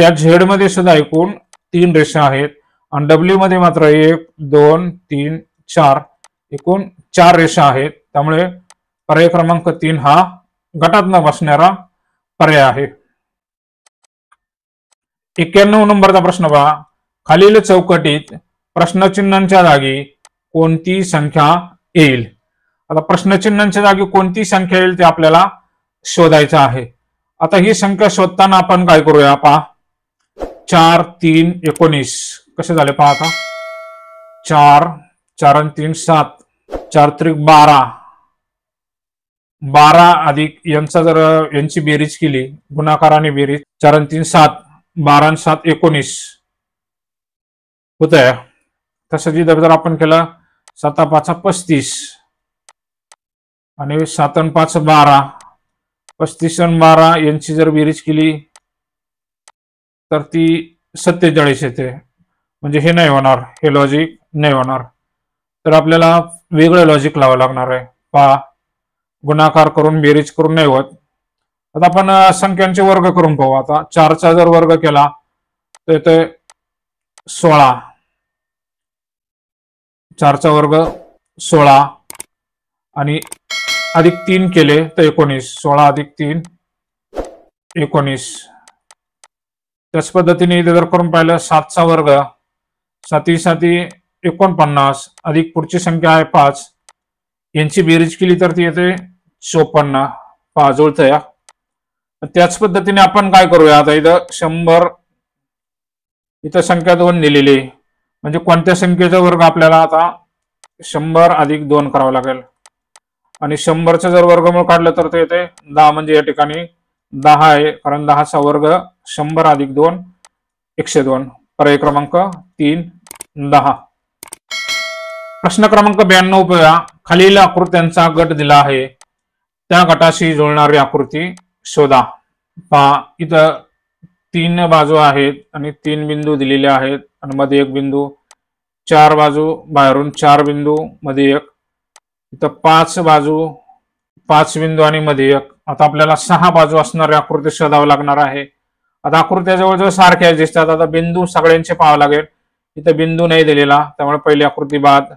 या झेड मध्ये सुद्धा एकूण 3 रेषा आहेत आणि डब्ल्यू मध्ये मात्र 1, 2, 3, 4 एकूण 4 रेषा आहेत. त्यामुळे पर्याय क्रमांक 3 हा गटात न बसणारा पर्याय आहे. 91 नंबरचा प्रश्न पहा. खालील चौकटीत प्रश्नचिन्हांच्या जागी कोणती संख्या येईल? आता प्रश्नचिन्हांच्या जागी कोणती संख्या येईल ते आपल्याला शोधायचं आहे. आता ही संख्या शोधताना आपण काय करूया, पहा, 4, 3, 19 कसे झाले पहा. आता 4, 4 आणि 3 7, 4 त्रिक 12, 12 अधिक यांचा जर यांची बेरीज केली, गुणाकाराने बेरीज, 4 आणि 3 7, 12 आणि 7 19 होत आहे. तसं जर आपण केलं 7 5 35 आणि 7 आणि 5 12, 35 आणि 12 यांची जर बेरीज केली तर ती 47 येते. म्हणजे हे नाही होणार, हे लॉजिक नाही होणार. तर आपल्याला वेगळं लॉजिक लावावं लागणार आहे. पहा, गुणाकार करून बेरीज करून नाही होत. आता आपण संख्यांचे वर्ग करून पाहू. आता 4 चा जर वर्ग केला तर येते 16, 4 चा वर्ग 16 आणि अधिक 3 केले तर 19, 16 अधिक 3 19. त्याच पद्धतीने इथे जर करून पाहिलं 7 चा वर्ग, 7 7 49 अधिक पुढची संख्या आहे 5, यांची बेरीज केली तर ती येते 54. 5 जुळतं या. त्याच पद्धतीने आपण काय करूया, आता इथं 100, इथं संख्या 2 दिलेली, म्हणजे कोणत्या संख्येचा वर्ग आपल्याला आता 100 अधिक 2 करावं लागेल आणि 100चं जर वर्गमूळ काढलं तर ते येते 10, म्हणजे या ठिकाणी 10 आहे, कारण 10 चा वर्ग 100 अधिक 2 102. पर्याय क्रमांक 3 10. प्रश्न क्रमांक 92 पाहूया. खालील आकृत्यांचा गट दिला आहे, त्या गटाशी जुळणारी आकृती शोधा. पहा, इथं 3 बाजू आहेत आणि 3 बिंदू दिलेले आहेत आणि मध्ये एक बिंदू, 4 बाजू, बाहेरून 4 बिंदू, मध्ये एक, इथं 5 बाजू, 5 बिंदू आणि मध्ये एक. आता आपल्याला 6 बाजू असणारी आकृती शोधावं लागणार आहे. आता आकृत्या जवळजवळ सारख्या दिसतात. आता बिंदू सगळ्यांचे पाहावं लागेल. इथं बिंदू नाही दिलेला, त्यामुळे पहिली आकृती बाद.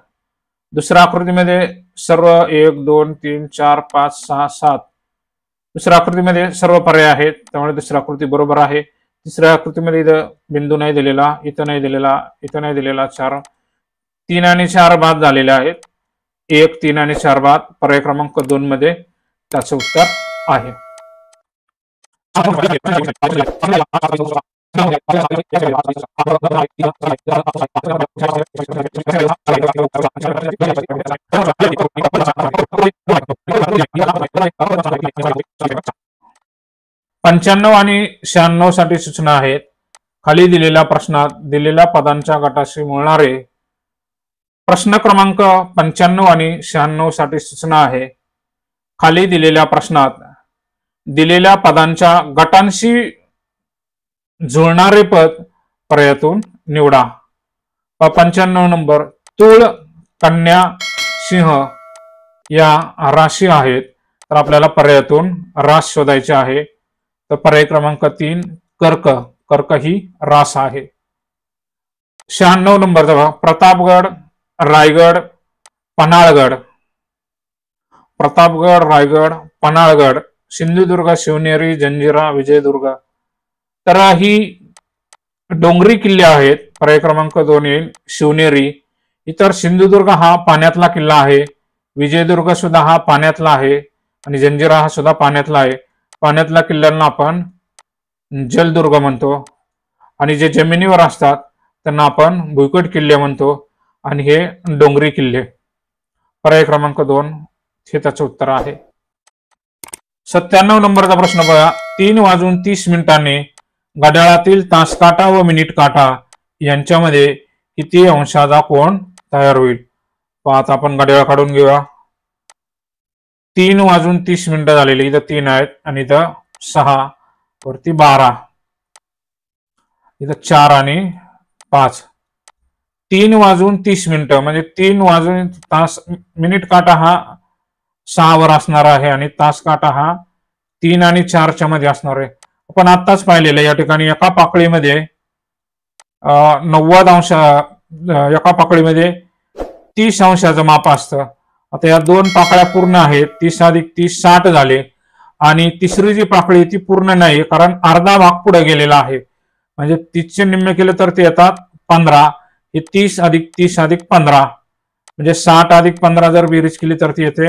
दुसऱ्या आकृतीमध्ये सर्व 1 2 3 4 5 6 7, दुसऱ्या आकृतीमध्ये सर्व पर्याय आहेत, त्यामुळे दुसरी आकृती बरोबर आहे. तिसऱ्या आकृतीमध्ये इथं बिंदू नाही दिलेला, इथं नाही दिलेला, इथं नाही दिलेला, 4, 3 आणि 4 बाद झालेले आहेत. 1 3 आणि 4 बाद. पर्याय क्रमांक 2 मध्ये त्याचं उत्तर आहे. पंच्याण्णव आणि 96 साठी सूचना आहेत. खाली दिलेल्या प्रश्नात दिलेल्या पदांच्या गटाशी मिळणारे प्रश्न क्रमांक 95 आणि 96 साठी सूचना आहे. खाली दिलेल्या प्रश्नात दिलेल्या पदांच्या गटांशी जुळणारे पद पर्यायातून निवडा. 95 नंबर, तूळ, कन्या, सिंह या राशी आहेत, तर आपल्याला पर्यायातून रास शोधायचे आहे. तर पर्याय क्रमांक 3 कर्क, कर्क ही रास आहे. 96 नंबर बघा, प्रतापगड, रायगड, पन्हाळगड. प्रतापगड, रायगड, पन्हाळगड, सिंधुदुर्ग, शिवनेरी, जंजिरा, विजयदुर्ग. तर ही डोंगरी किल्ले आहेत. पर्याय क्रमांक 2 येईल शिवनेरी. इतर सिंधुदुर्ग हा पाण्यातला किल्ला आहे, विजयदुर्ग सुद्धा हा पाण्यातला आहे आणि जंजिरा हा सुद्धा पाण्यातला आहे. पाण्यातल्या किल्ल्यांना आपण जलदुर्ग म्हणतो आणि जे जमिनीवर असतात त्यांना आपण भुईकोट किल्ले म्हणतो आणि हे डोंगरी किल्ले. पर्याय क्रमांक 2 हे त्याचं उत्तर आहे. 97 नंबरचा प्रश्न बघा, 3:30 घड्याळातील तासकाटा व मिनिट काटा यांच्यामध्ये किती अंशाचा कोन तयार होईल? पाहता आपण घड्याळ काढून घेऊया. 3:30 झालेले, इथं 3 आहेत आणि इथं 6 वरती 12, इथं 4 आणि 5. 3:30 म्हणजे 3 तास. मिनिट काटा हा 6 वर असणार आहे आणि तास काटा हा 3 आणि 4च्या मध्ये असणार आहे. आपण आत्ताच पाहिलेलं या ठिकाणी एका पाकळीमध्ये 90 अंश, एका पाकळीमध्ये 30 अंशाचं माप असतं. आता या 2 पाकळ्या पूर्ण आहेत, 30 अधिक 30 60 झाले आणि तिसरी जी पाकळी ती पूर्ण नाही कारण अर्धा भाग पुढे गेलेला आहे. म्हणजे 30चे निम्मे केले तर ते येतात 15. हे 30 अधिक 30 अधिक 15 म्हणजे 60 अधिक 15 जर बेरीज केली तर ती येते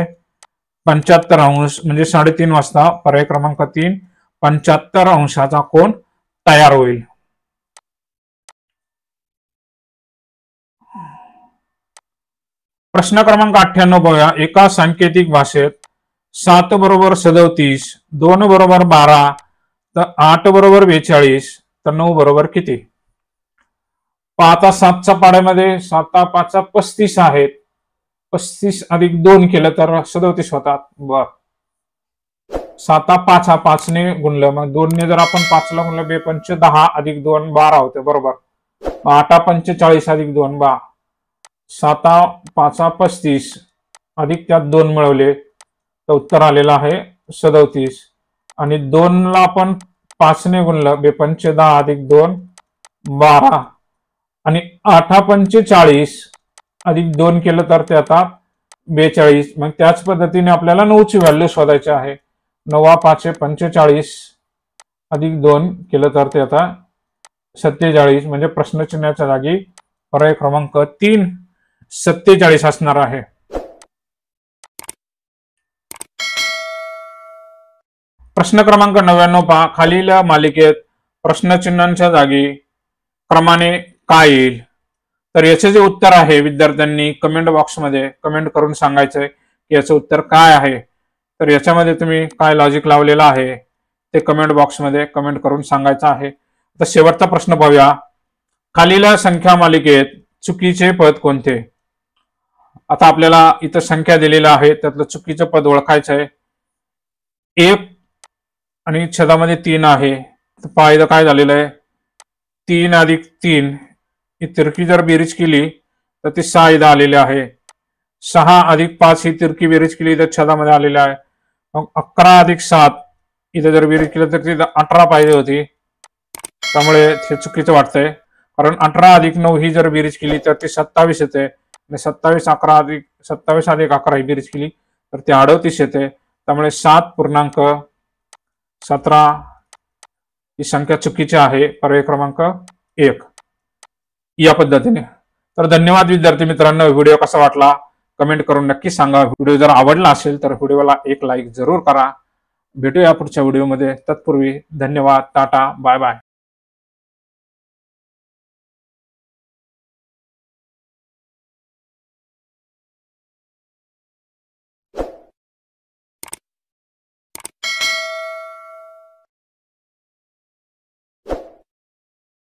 75 अंश. म्हणजे 3:30 वाजता पर्याय क्रमांक 3 75 अंशाचा कोन तयार होईल. प्रश्न क्रमांक 98 बघूया. एका सांकेतिक भाषेत 7 बरोबर 37, 2 बरोबर 12, तर 8 बरोबर 42, तर 9 बरोबर किती? पाहता 7च्या पाड्यामध्ये 7 5 35 आहेत. 35 अधिक 2 केलं तर 37 होतात. बर, 7 5 5 ने गुणलं, मग 2 ने जर आपण 5 ला गुणलं 2 पंच 10 अधिक 2 12 होते बरोबर. 8 पंच 40 अधिक 2 12. 7 5 35 अधिक त्यात 2 मिळवले तर उत्तर आलेलं आहे 37. आणि 2 ला आपण 5 ने गुणलं 2 पंच 10 अधिक 2 12 आणि 8 पंच 40 अधिक 2 केलं तर ते आता 42. मग त्याच पद्धतीने आपल्याला 9ची व्हॅल्यू शोधायची आहे. 9 5 45 अधिक 2 केलं तर ते आता 47. म्हणजे प्रश्नचिन्हाच्या जागी पर्याय क्रमांक 3 47 असणार आहे. प्रश्न क्रमांक 99 पहा. खालील मालिकेत प्रश्नचिन्हांच्या जागी क्रमाने काय येईल? तर याचे जे उत्तर आहे विद्यार्थ्यांनी कमेंट बॉक्समध्ये कमेंट करून सांगायचंय की याचं उत्तर काय आहे. तर याच्यामध्ये तुम्ही काय लॉजिक लावलेलं आहे ते कमेंट बॉक्समध्ये कमेंट करून सांगायचं आहे. तर शेवटचा प्रश्न पाहूया. खालील संख्या मालिकेत चुकीचे पद कोणते? आता आपल्याला इथं संख्या दिलेल्या आहे, त्यातलं चुकीचं पद ओळखायचं आहे. 1 आणि छेदामध्ये 3 आहे, तर पहा इथं काय झालेलं आहे 3 अधिक 3 ही तिरकी जर बेरीज केली तर ते 6 इथं आलेले आहे. 6 अधिक 5 ही तिरकी बेरीज केली तर छेदामध्ये आलेले आहे. मग 11 अधिक 7 इथे जर बेरीज केली तर तिथं 18 पाहिजे होती, त्यामुळे हे चुकीचं वाटतंय. कारण 18 अधिक 9 ही जर बेरीज केली तर ती 27 येते आणि 27 अधिक 11 ही बेरीज केली तर ती 38 येते. त्यामुळे 7.17 ही संख्या चुकीची आहे. पर्याय क्रमांक 1 या पद्धतीने. तर धन्यवाद विद्यार्थी मित्रांनो. व्हिडिओ कसा वाटला कमेंट करून नक्की सांगा. व्हिडिओ जर आवडला असेल तर व्हिडिओला एक लाईक जरूर करा. भेटूया पुढच्या व्हिडिओमध्ये. तत्पूर्वी धन्यवाद. Tata bye bye.